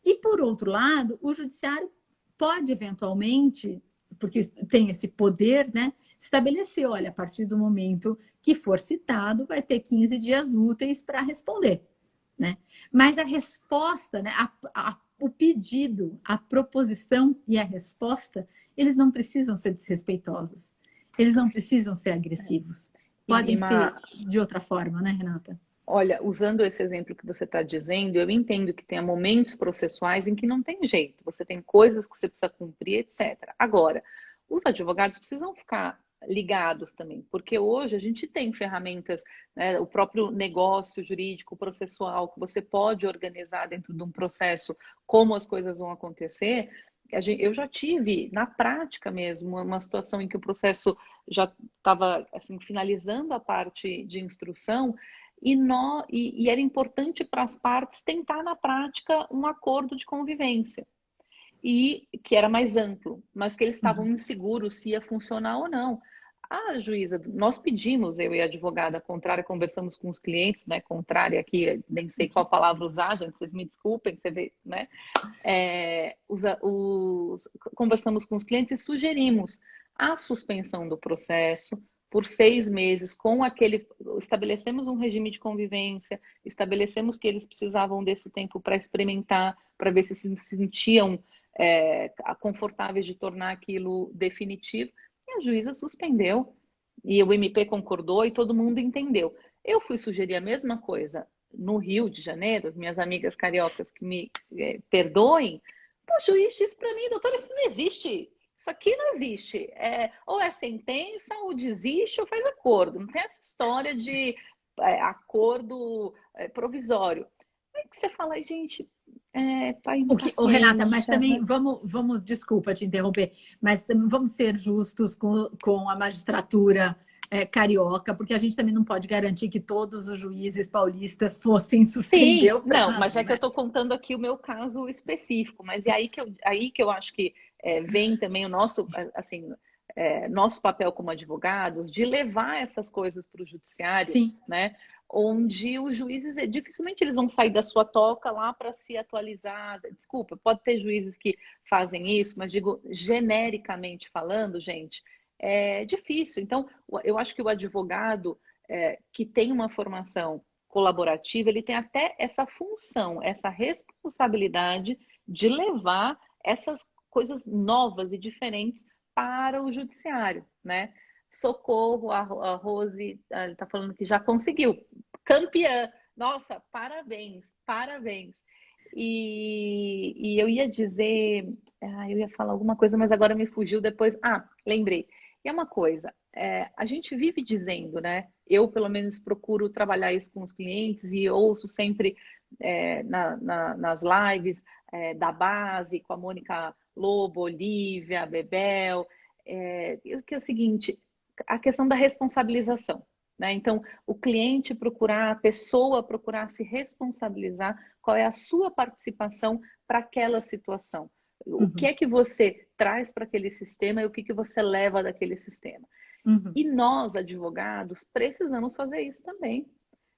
E, por outro lado, o judiciário pode, eventualmente, porque tem esse poder, né, estabelecer, olha, a partir do momento que for citado, vai ter 15 dias úteis para responder, né? Mas a resposta, né, o pedido, a proposição e a resposta, eles não precisam ser desrespeitosos. Eles não precisam ser agressivos. Podem ser de outra forma, né, Renata? Olha, usando esse exemplo que você está dizendo, eu entendo que tenha momentos processuais em que não tem jeito. Você tem coisas que você precisa cumprir, etc. Agora, os advogados precisam ficar ligados também, porque hoje a gente tem ferramentas, né, o próprio negócio jurídico processual que você pode organizar dentro de um processo, como as coisas vão acontecer. Eu já tive, na prática mesmo, uma situação em que o processo já estava assim, finalizando a parte de instrução e era importante para as partes tentar na prática um acordo de convivência, e que era mais amplo, mas que eles estavam inseguros se ia funcionar ou não. A juíza, nós pedimos, eu e a advogada contrária, conversamos com os clientes, né? Contrária aqui, nem sei qual palavra usar, gente, vocês me desculpem, você vê, né? Conversamos com os clientes e sugerimos a suspensão do processo por 6 meses, estabelecemos um regime de convivência, estabelecemos que eles precisavam desse tempo para experimentar, para ver se sentiam confortáveis de tornar aquilo definitivo. E a juíza suspendeu, e o MP concordou e todo mundo entendeu. Eu fui sugerir a mesma coisa no Rio de Janeiro, as minhas amigas cariocas que me perdoem. O juiz disse para mim, doutora, isso não existe. Isso aqui não existe. Ou é sentença, ou desiste, ou faz acordo. Não tem essa história de acordo provisório. Aí que você fala, gente, Renata, mas também vamos, desculpa te interromper, mas também vamos ser justos com a magistratura carioca, porque a gente também não pode garantir que todos os juízes paulistas fossem suspender o prazo. Não, mas é que eu estou contando aqui o meu caso específico, mas é aí que eu acho que vem também o nosso, assim, nosso papel como advogados de levar essas coisas para o judiciário, sim, né? Onde os juízes, dificilmente eles vão sair da sua toca lá para se atualizar. Desculpa, pode ter juízes que fazem isso, mas digo, genericamente falando, gente, é difícil. Então, eu acho que o advogado que tem uma formação colaborativa, ele tem até essa função, essa responsabilidade de levar essas coisas novas e diferentes para o judiciário, né? Socorro, a Rose está falando que já conseguiu. Campeã! Nossa, parabéns, parabéns. E eu ia dizer, eu ia falar alguma coisa, mas agora me fugiu depois. Lembrei. E é uma coisa, a gente vive dizendo, né? Eu, pelo menos, procuro trabalhar isso com os clientes e ouço sempre nas lives da base, com a Mônica Lobo, Olivia, Bebel, que é o seguinte, a questão da responsabilização. Né? Então, o cliente procurar, a pessoa procurar se responsabilizar qual é a sua participação para aquela situação. O que é que você traz para aquele sistema e o que você leva daquele sistema. E nós, advogados, precisamos fazer isso também.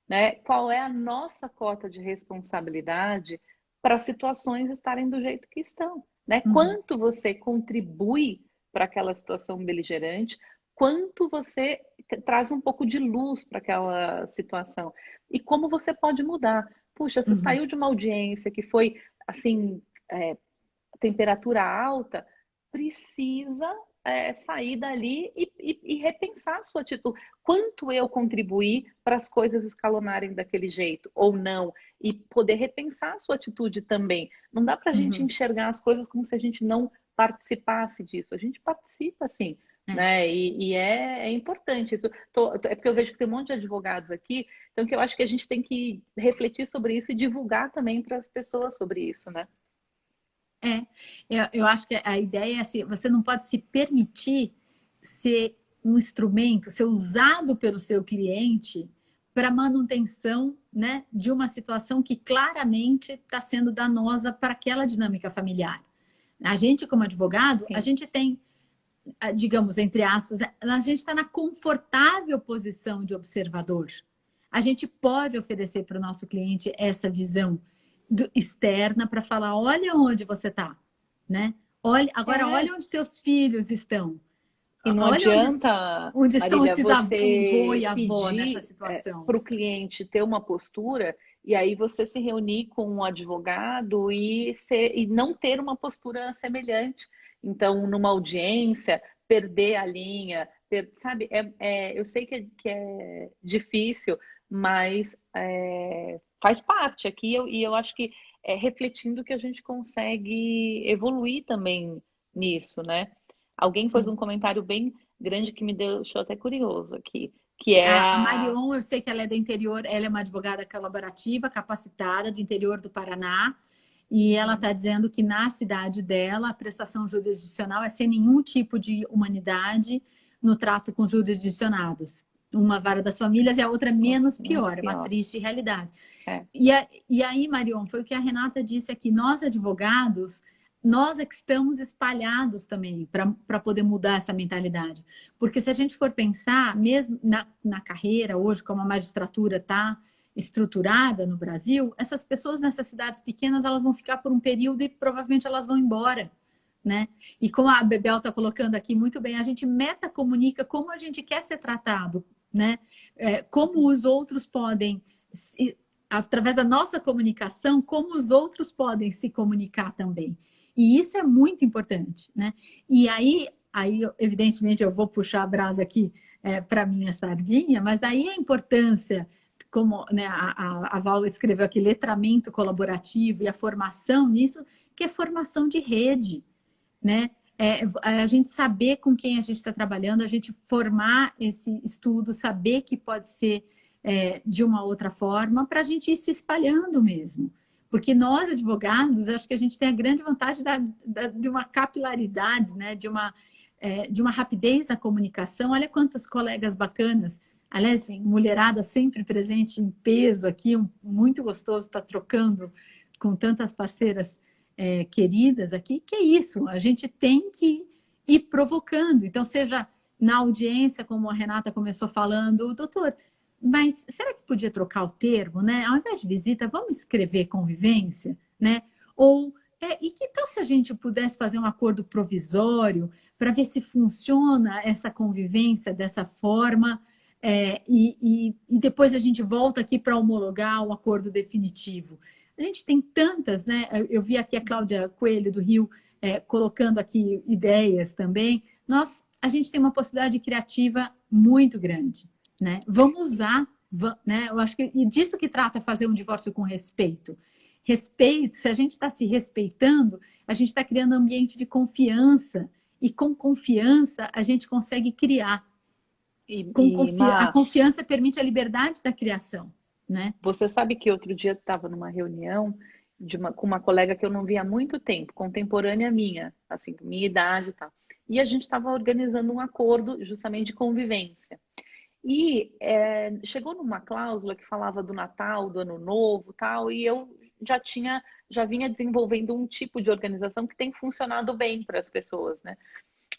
Né? Qual é a nossa cota de responsabilidade para as situações estarem do jeito que estão? Né? Quanto você contribui para aquela situação beligerante, quanto você traz um pouco de luz para aquela situação e como você pode mudar. Puxa, você saiu de uma audiência que foi assim, temperatura alta, precisa sair dali e repensar a sua atitude. Quanto eu contribuí para as coisas escalonarem daquele jeito ou não? E poder repensar a sua atitude também. Não dá para a gente enxergar as coisas como se a gente não participasse disso. A gente participa, sim. Né? E é importante isso. É porque eu vejo que tem um monte de advogados aqui, então que eu acho que a gente tem que refletir sobre isso e divulgar também para as pessoas sobre isso, né? Eu acho que a ideia é assim, você não pode se permitir ser um instrumento, ser usado pelo seu cliente para manutenção, né, de uma situação que claramente está sendo danosa para aquela dinâmica familiar. A gente, como advogado, Sim. A gente tem, digamos, entre aspas, a gente está na confortável posição de observador. A gente pode oferecer para o nosso cliente essa visão externa para falar, olha onde você está, né? Olha onde teus filhos estão. E não Olha adianta, onde estão Marília, esses o vô e você a avó nessa pedir situação. para o cliente ter uma postura e aí você se reunir com um advogado e não ter uma postura semelhante. Então, numa audiência, perder a linha, sabe? Eu sei que é difícil, mas faz parte aqui e eu acho que refletindo que a gente consegue evoluir também nisso, né? Alguém pôs um comentário bem grande que me deixou até curioso aqui, que é A Marion, eu sei que ela é do interior, ela é uma advogada colaborativa, capacitada do interior do Paraná, e ela está dizendo que na cidade dela a prestação jurisdicional é sem nenhum tipo de humanidade no trato com jurisdicionados. Uma vara das famílias e a outra menos pior, é uma triste realidade. E aí, Marion, foi o que a Renata disse aqui, nós advogados, nós é que estamos espalhados também para poder mudar essa mentalidade. Porque se a gente for pensar, mesmo na carreira hoje, como a magistratura está estruturada no Brasil, essas pessoas nessas cidades pequenas, elas vão ficar por um período e provavelmente elas vão embora. Né? E como a Bebel está colocando aqui muito bem, a gente metacomunica como a gente quer ser tratado, né? Como os outros podem, através da nossa comunicação, como os outros podem se comunicar também. E isso é muito importante, né? E aí evidentemente, eu vou puxar a brasa aqui para minha sardinha, mas daí a importância, como, né, a Val escreveu aqui, letramento colaborativo e a formação nisso, que é formação de rede, né? A gente saber com quem a gente está trabalhando, a gente formar esse estudo, saber que pode ser de uma outra forma, para a gente ir se espalhando mesmo. Porque nós, advogados, acho que a gente tem a grande vantagem de uma capilaridade, né? de uma rapidez na comunicação. Olha quantos colegas bacanas. Aliás, mulherada sempre presente em peso aqui, muito gostoso estar trocando com tantas parceiras queridas aqui. Que é isso, a gente tem que ir provocando. Então, seja na audiência, como a Renata começou falando, doutor, mas será que podia trocar o termo, né? Ao invés de visita, vamos escrever convivência, né? Ou, e que tal se a gente pudesse fazer um acordo provisório para ver se funciona essa convivência dessa forma e depois a gente volta aqui para homologar o acordo definitivo. A gente tem tantas, né? Eu vi aqui a Cláudia Coelho do Rio colocando aqui ideias também. A gente tem uma possibilidade criativa muito grande. Né? Vamos usar, né? Eu acho que e disso que trata fazer um divórcio com respeito. Respeito, se a gente está se respeitando, a gente está criando um ambiente de confiança, e com confiança a gente consegue criar. A confiança permite a liberdade da criação, né? Você sabe que outro dia eu estava numa reunião com uma colega que eu não via há muito tempo, contemporânea minha, assim, minha idade e tal. E a gente estava organizando um acordo justamente de convivência. E chegou numa cláusula que falava do Natal, do Ano Novo, tal, e eu já vinha desenvolvendo um tipo de organização que tem funcionado bem para as pessoas, né?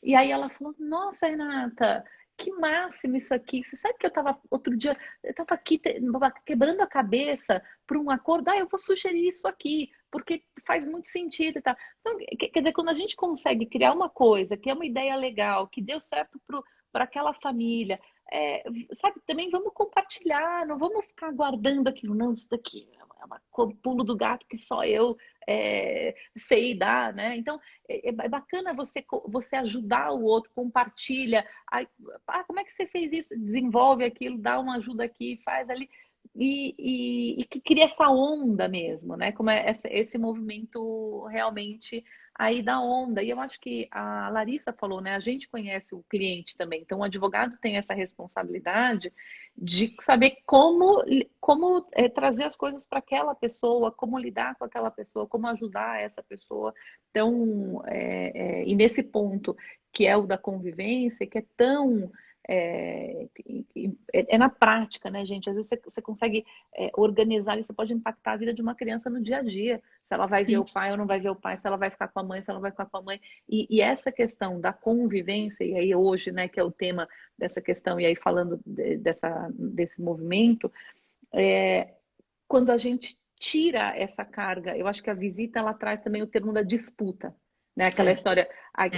E aí ela falou: Nossa, Renata, que máximo isso aqui. Você sabe que eu estava outro dia, eu estava aqui quebrando a cabeça por um acordo. Ah, eu vou sugerir isso aqui, porque faz muito sentido e tal. Então, quer dizer, quando a gente consegue criar uma coisa que é uma ideia legal, que deu certo para aquela família, sabe, também vamos compartilhar, não vamos ficar guardando aquilo, não, isso daqui é uma pulo do gato que só eu sei dar, né? Então, é bacana você ajudar o outro, compartilha. Como é que você fez isso? Desenvolve aquilo, dá uma ajuda aqui, faz ali. E que cria essa onda mesmo, né? Como é esse movimento realmente aí da onda. E eu acho que a Larissa falou, né? A gente conhece o cliente também. Então, o advogado tem essa responsabilidade de saber como trazer as coisas para aquela pessoa, como lidar com aquela pessoa, como ajudar essa pessoa. Então, e nesse ponto que é o da convivência, que é tão na prática, né, gente? Às vezes você consegue organizar e você pode impactar a vida de uma criança no dia a dia. Se ela vai ver Sim. o pai ou não vai ver o pai, se ela vai ficar com a mãe, se ela não vai ficar com a mãe. E essa questão da convivência, e aí hoje, né, que é o tema dessa questão, e aí falando desse movimento, quando a gente tira essa carga, eu acho que a visita ela traz também o termo da disputa, né? Aquela É, história, é.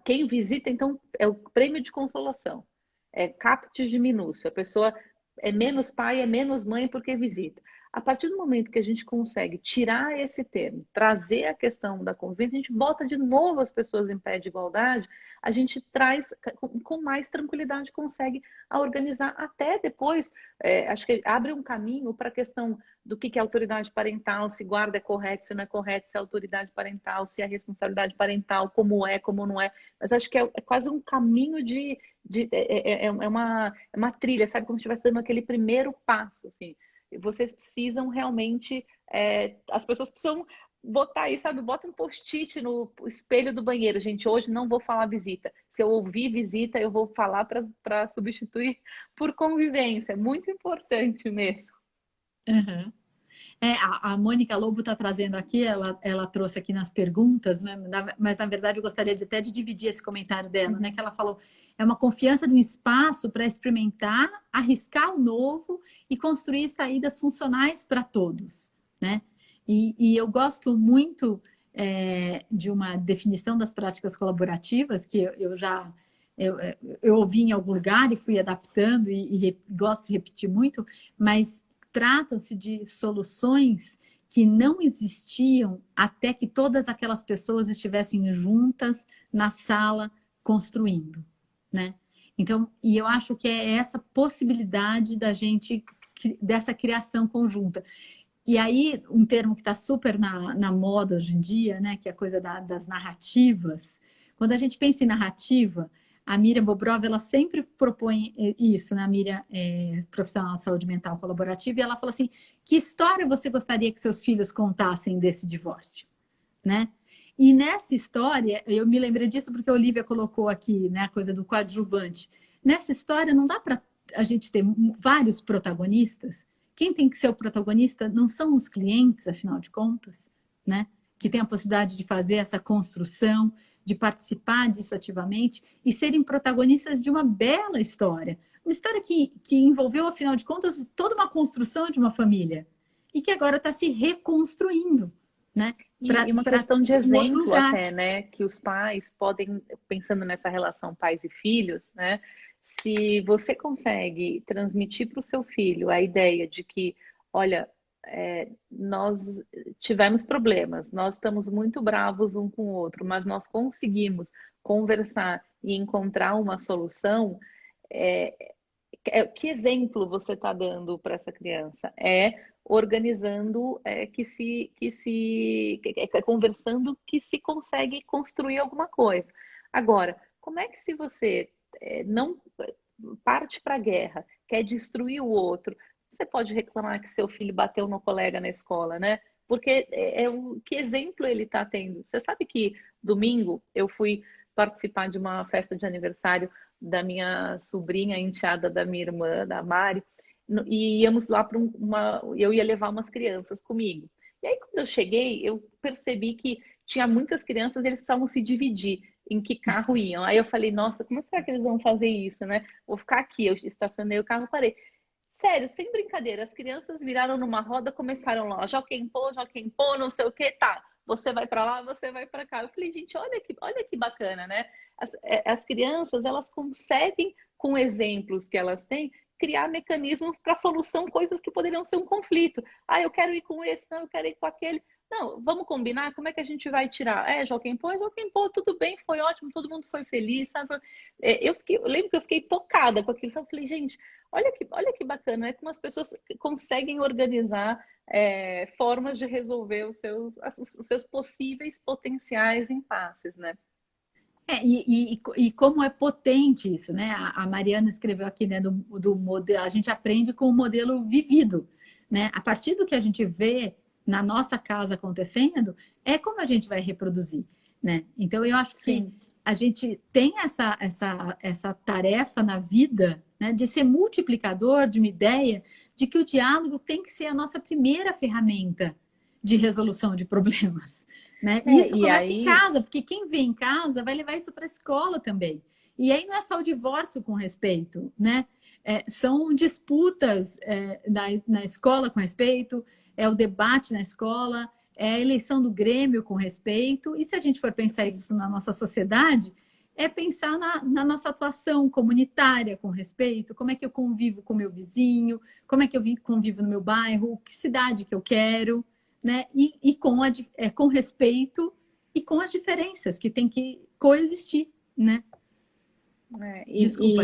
quem visita, então, é o prêmio de consolação, é captis diminuto, a pessoa é menos pai, é menos mãe porque visita. A partir do momento que a gente consegue tirar esse termo, trazer a questão da convivência, a gente bota de novo as pessoas em pé de igualdade, a gente traz com mais tranquilidade, consegue organizar até depois, acho que abre um caminho para a questão do que é autoridade parental, se guarda é correto, se não é correto, se é autoridade parental, se é responsabilidade parental, como não é. Mas acho que é quase um caminho é uma trilha, sabe? Como se estivesse dando aquele primeiro passo, assim. Vocês precisam realmente, as pessoas precisam botar aí, sabe? Bota um post-it no espelho do banheiro. Gente, hoje não vou falar visita. Se eu ouvir visita, eu vou falar para substituir por convivência. É muito importante mesmo. Uhum. A Mônica Lobo está trazendo aqui, ela trouxe aqui nas perguntas, né? Mas na verdade eu gostaria até de dividir esse comentário dela, né? Uhum. Que ela falou, é uma confiança de um espaço para experimentar, arriscar o novo e construir saídas funcionais para todos, né? E eu gosto muito de uma definição das práticas colaborativas que eu já eu, eu ouvi em algum lugar e fui adaptando e gosto de repetir muito, mas tratam-se de soluções que não existiam até que todas aquelas pessoas estivessem juntas na sala construindo, né? Então, e eu acho que é essa possibilidade da gente, dessa criação conjunta. E aí, um termo que está super na moda hoje em dia, né, que é a coisa das narrativas. Quando a gente pensa em narrativa, a Miriam Bobrov, ela sempre propõe isso, né? A Miriam é profissional de saúde mental colaborativa, e ela fala assim, que história você gostaria que seus filhos contassem desse divórcio, né? E nessa história, eu me lembrei disso porque a Olivia colocou aqui, né, a coisa do coadjuvante. Nessa história, não dá para a gente ter vários protagonistas. Quem tem que ser o protagonista não são os clientes, afinal de contas, né? Que tem a possibilidade de fazer essa construção, de participar disso ativamente e serem protagonistas de uma bela história. Uma história que envolveu, afinal de contas, toda uma construção de uma família e que agora está se reconstruindo, né? E uma Para questão de um outro exemplo lugar. até, né? Que os pais podem, pensando nessa relação pais e filhos, né? Se você consegue transmitir para o seu filho a ideia de que, olha, nós tivemos problemas, nós estamos muito bravos um com o outro, mas nós conseguimos conversar e encontrar uma solução, é, que exemplo você está dando para essa criança? Organizando, conversando que se consegue construir alguma coisa. Agora, como é que se você não parte para a guerra, quer destruir o outro, você pode reclamar que seu filho bateu no colega na escola, né? Porque que exemplo ele está tendo. Você sabe que domingo eu fui participar de uma festa de aniversário da minha sobrinha, enteada da minha irmã, da Mari, e íamos lá para eu ia levar umas crianças comigo. E aí, quando eu cheguei, eu percebi que tinha muitas crianças e eles precisavam se dividir em que carro iam. Aí eu falei, nossa, como será que eles vão fazer isso, né? Vou ficar aqui. Eu estacionei o carro, parei. Sério, sem brincadeira, as crianças viraram numa roda, começaram lá, Joaquim Pô, não sei o que, tá. Você vai para lá, você vai para cá. Eu falei, gente, olha que bacana, né? As crianças, elas conseguem, com exemplos que elas têm, criar mecanismos para solução, coisas que poderiam ser um conflito. Ah, eu quero ir com esse, não, eu quero ir com aquele. Não, vamos combinar como é que a gente vai tirar? Joaquim Pô, tudo bem, foi ótimo, todo mundo foi feliz, sabe? Eu lembro que eu fiquei tocada com aquilo, sabe? Eu falei, gente, olha que bacana, é como as pessoas conseguem organizar formas de resolver os seus possíveis potenciais impasses, né? E como é potente isso, né? A Mariana escreveu aqui, né, do modelo, a gente aprende com o modelo vivido, né? A partir do que a gente vê na nossa casa acontecendo, é como a gente vai reproduzir, né? Então, eu acho que a gente tem essa tarefa na vida, né, de ser multiplicador de uma ideia de que o diálogo tem que ser a nossa primeira ferramenta de resolução de problemas. Né? Isso começa em casa, porque quem vê em casa vai levar isso para a escola também. E aí não é só o divórcio com respeito, né? São disputas na escola com respeito, é o debate na escola, é a eleição do Grêmio com respeito. E se a gente for pensar isso na nossa sociedade, é pensar na nossa atuação comunitária com respeito, como é que eu convivo com o meu vizinho, como é que eu convivo no meu bairro, que cidade que eu quero, né? E com respeito e com as diferenças que tem que coexistir, né? Desculpa.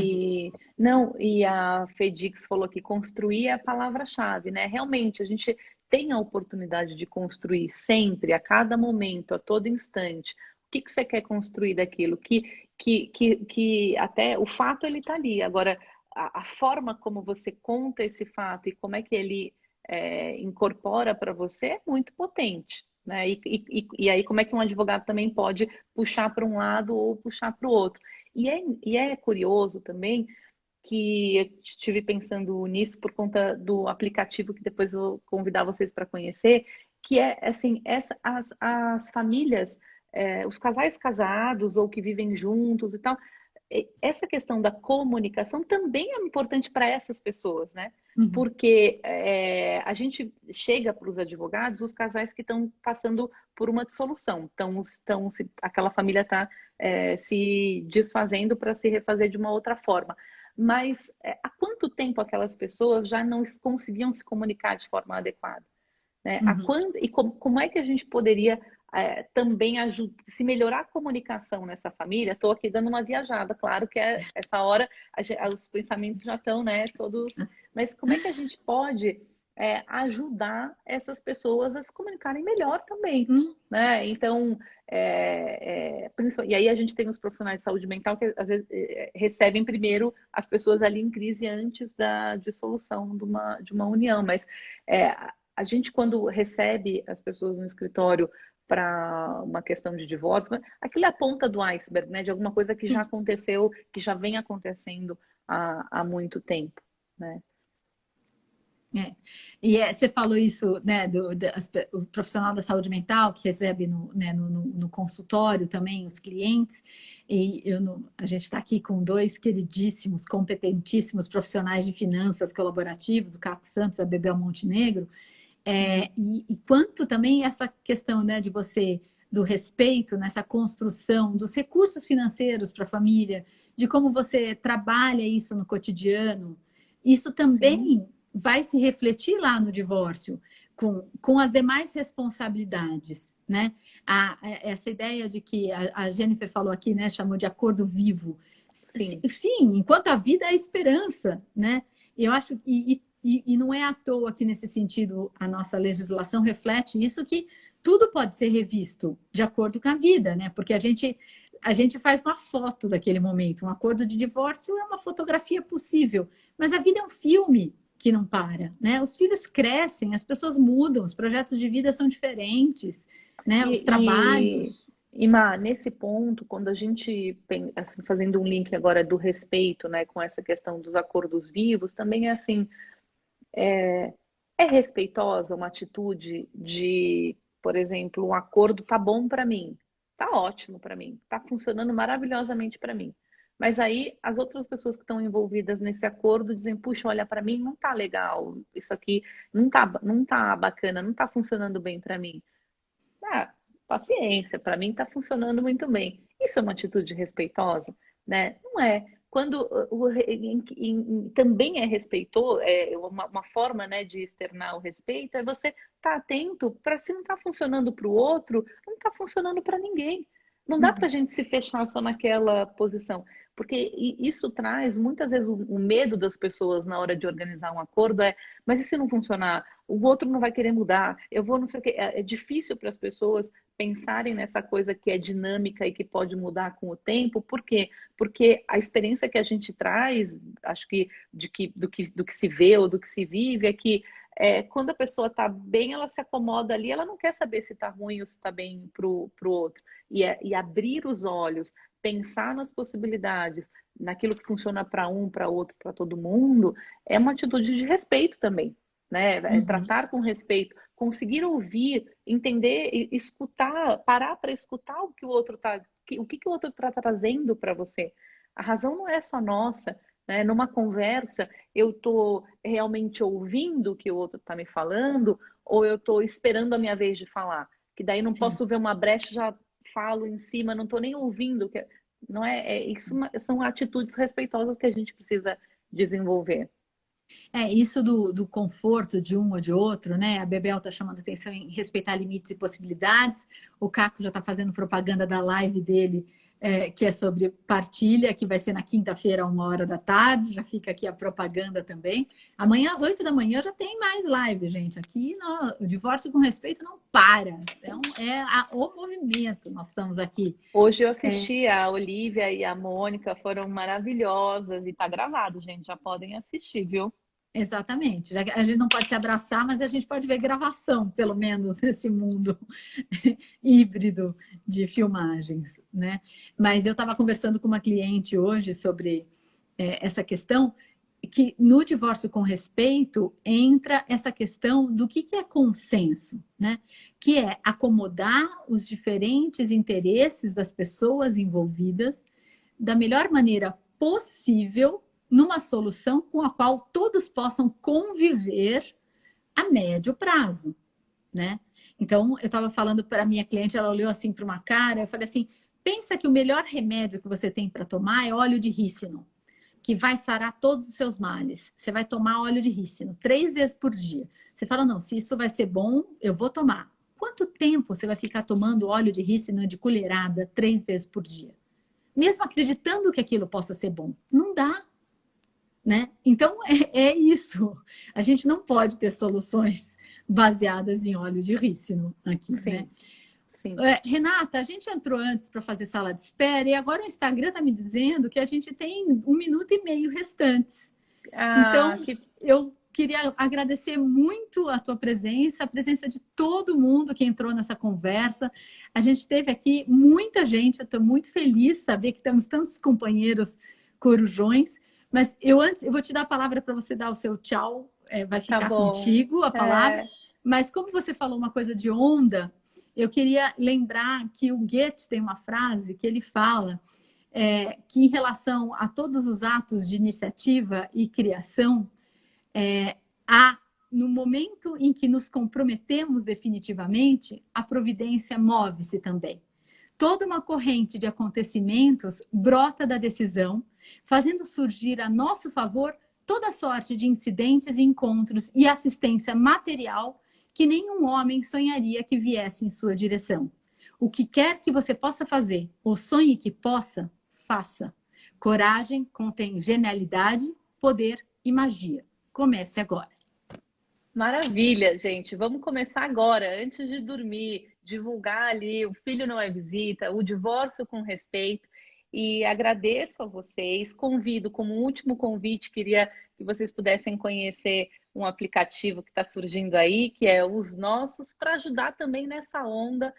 Não, e a Fedix falou que construir é a palavra-chave, né? Realmente, a gente tem a oportunidade de construir sempre, a cada momento, a todo instante. O que você quer construir daquilo? Que até o fato ele está ali. Agora, a forma como você conta esse fato e como é que ele incorpora para você é muito potente. Né? E aí, como é que um advogado também pode puxar para um lado ou puxar para o outro? E é curioso também que eu estive pensando nisso por conta do aplicativo que depois eu vou convidar vocês para conhecer, que é assim, as famílias, os casais casados ou que vivem juntos e tal, essa questão da comunicação também é importante para essas pessoas, né? Uhum. Porque a gente chega para os advogados, os casais que estão passando por uma dissolução, aquela família está se desfazendo para se refazer de uma outra forma. Mas há quanto tempo aquelas pessoas já não conseguiam se comunicar de forma adequada? Né? Uhum. Como é que a gente poderia também se melhorar a comunicação nessa família? Estou aqui dando uma viajada, claro que essa hora os pensamentos já estão, né, todos. Mas como é que a gente pode ajudar essas pessoas a se comunicarem melhor também? Né? Então, e aí a gente tem os profissionais de saúde mental que às vezes recebem primeiro as pessoas ali em crise antes da dissolução de uma união, mas a gente, quando recebe as pessoas no escritório para uma questão de divórcio, aquilo é a ponta do iceberg, né? De alguma coisa que já aconteceu, que já vem acontecendo há muito tempo, né? Você falou isso, né, o profissional da saúde mental que recebe no consultório também os clientes, e a gente está aqui com dois queridíssimos, competentíssimos profissionais de finanças colaborativos, o Caco Santos e a Bebel Montenegro, e quanto também essa questão, né, de você, do respeito nessa construção dos recursos financeiros para a família, de como você trabalha isso no cotidiano, isso também vai se refletir lá no divórcio, com as demais responsabilidades, né? Essa ideia de que a Jennifer falou aqui, né? Chamou de acordo vivo. Sim, enquanto a vida é esperança, né? Eu acho, e não é à toa que, nesse sentido, a nossa legislação reflete isso, que tudo pode ser revisto de acordo com a vida, né? Porque a gente faz uma foto daquele momento. Um acordo de divórcio é uma fotografia possível, mas a vida é um filme, que não para, né? Os filhos crescem, as pessoas mudam, os projetos de vida são diferentes, né? Os E, trabalhos. Má, nesse ponto, quando a gente, assim, fazendo um link agora do respeito, né, com essa questão dos acordos vivos, também é assim, é respeitosa uma atitude de, por exemplo, um acordo tá bom para mim, tá ótimo para mim, tá funcionando maravilhosamente para mim. Mas aí as outras pessoas que estão envolvidas nesse acordo dizem, puxa, olha, para mim não tá legal, isso aqui não tá bacana, não tá funcionando bem para mim. Ah, paciência, para mim está funcionando muito bem. Isso é uma atitude respeitosa, né? Não é. Quando também é respeitoso, é uma forma, né, de externar o respeito, é você estar atento para se não está funcionando para o outro, não está funcionando para ninguém. Não dá para a gente se fechar só naquela posição, porque isso traz muitas vezes o medo das pessoas na hora de organizar um acordo mas e se não funcionar? O outro não vai querer mudar, eu vou não sei o quê. É difícil para as pessoas pensarem nessa coisa que é dinâmica e que pode mudar com o tempo. Por quê? Porque a experiência que a gente traz, acho que, do que se vê ou do que se vive, é que quando a pessoa está bem, ela se acomoda ali, ela não quer saber se está ruim ou se está bem para o outro. E abrir os olhos, pensar nas possibilidades, naquilo que funciona para um, para outro, para todo mundo, é uma atitude de respeito também, né? É Uhum. tratar com respeito, conseguir ouvir, entender, escutar, parar para escutar o que o outro tá, o que o outro está trazendo para você. A razão não é só nossa, né? Numa conversa, eu estou realmente ouvindo o que o outro está me falando, ou eu estou esperando a minha vez de falar? Que daí não Sim. posso ver uma brecha, já falo em cima, não estou nem ouvindo. Não isso são atitudes respeitosas que a gente precisa desenvolver. Isso do conforto de um ou de outro, né? A Bebel está chamando atenção em respeitar limites e possibilidades. O Caco já está fazendo propaganda da live dele, que é sobre partilha, que vai ser na quinta-feira, 1 hora da tarde. Já fica aqui a propaganda também. Amanhã, às 8 da manhã, já tem mais live, gente. Aqui o Divórcio com Respeito não para. O movimento, nós estamos aqui. Hoje eu assisti, a Olivia e a Mônica foram maravilhosas e tá gravado, gente, já podem assistir, viu? Exatamente. Já que a gente não pode se abraçar, mas a gente pode ver gravação, pelo menos, nesse mundo híbrido de filmagens, né? Mas eu estava conversando com uma cliente hoje sobre essa questão, que no divórcio com respeito entra essa questão do que é consenso, né? Que é acomodar os diferentes interesses das pessoas envolvidas da melhor maneira possível numa solução com a qual todos possam conviver a médio prazo, né? Então, eu estava falando para a minha cliente, ela olhou assim para uma cara, eu falei assim, pensa que o melhor remédio que você tem para tomar é óleo de rícino, que vai sarar todos os seus males. Você vai tomar óleo de rícino 3 vezes por dia. Você fala, não, se isso vai ser bom, eu vou tomar. Quanto tempo você vai ficar tomando óleo de rícino de colherada 3 vezes por dia? Mesmo acreditando que aquilo possa ser bom. Não dá, né? Então, é isso. A gente não pode ter soluções baseadas em óleo de rícino aqui, né? Sim, sim. Renata, a gente entrou antes para fazer sala de espera e agora o Instagram está me dizendo que a gente tem 1 minuto e meio restantes. Ah, Então, que eu queria agradecer muito a tua presença, a presença de todo mundo que entrou nessa conversa. A gente teve aqui muita gente, eu estou muito feliz de saber que temos tantos companheiros corujões. Mas eu vou te dar a palavra para você dar o seu tchau, vai tá ficar bom. contigo a palavra. Mas como você falou uma coisa de onda, eu queria lembrar que o Goethe tem uma frase que ele fala que em relação a todos os atos de iniciativa e criação, no momento em que nos comprometemos definitivamente, a providência move-se também. Toda uma corrente de acontecimentos brota da decisão, fazendo surgir a nosso favor toda sorte de incidentes e encontros e assistência material que nenhum homem sonharia que viesse em sua direção. O que quer que você possa fazer, ou sonhe que possa, faça. Coragem contém genialidade, poder e magia. Comece agora. Maravilha, gente. Vamos começar agora, antes de dormir, divulgar ali o Filho Não é Visita, o divórcio com respeito. E agradeço a vocês, convido como último convite, queria que vocês pudessem conhecer um aplicativo que está surgindo aí, que é Os Nossos, para ajudar também nessa onda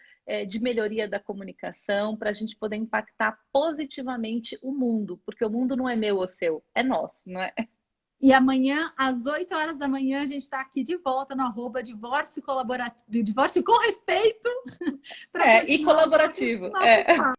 de melhoria da comunicação, para a gente poder impactar positivamente o mundo, porque o mundo não é meu ou seu, é nosso, não é? E amanhã, às 8 horas da manhã, a gente está aqui de volta no @divórcio colaborativo, divórcio com respeito, para E continuar os colaborativo. nossos papos.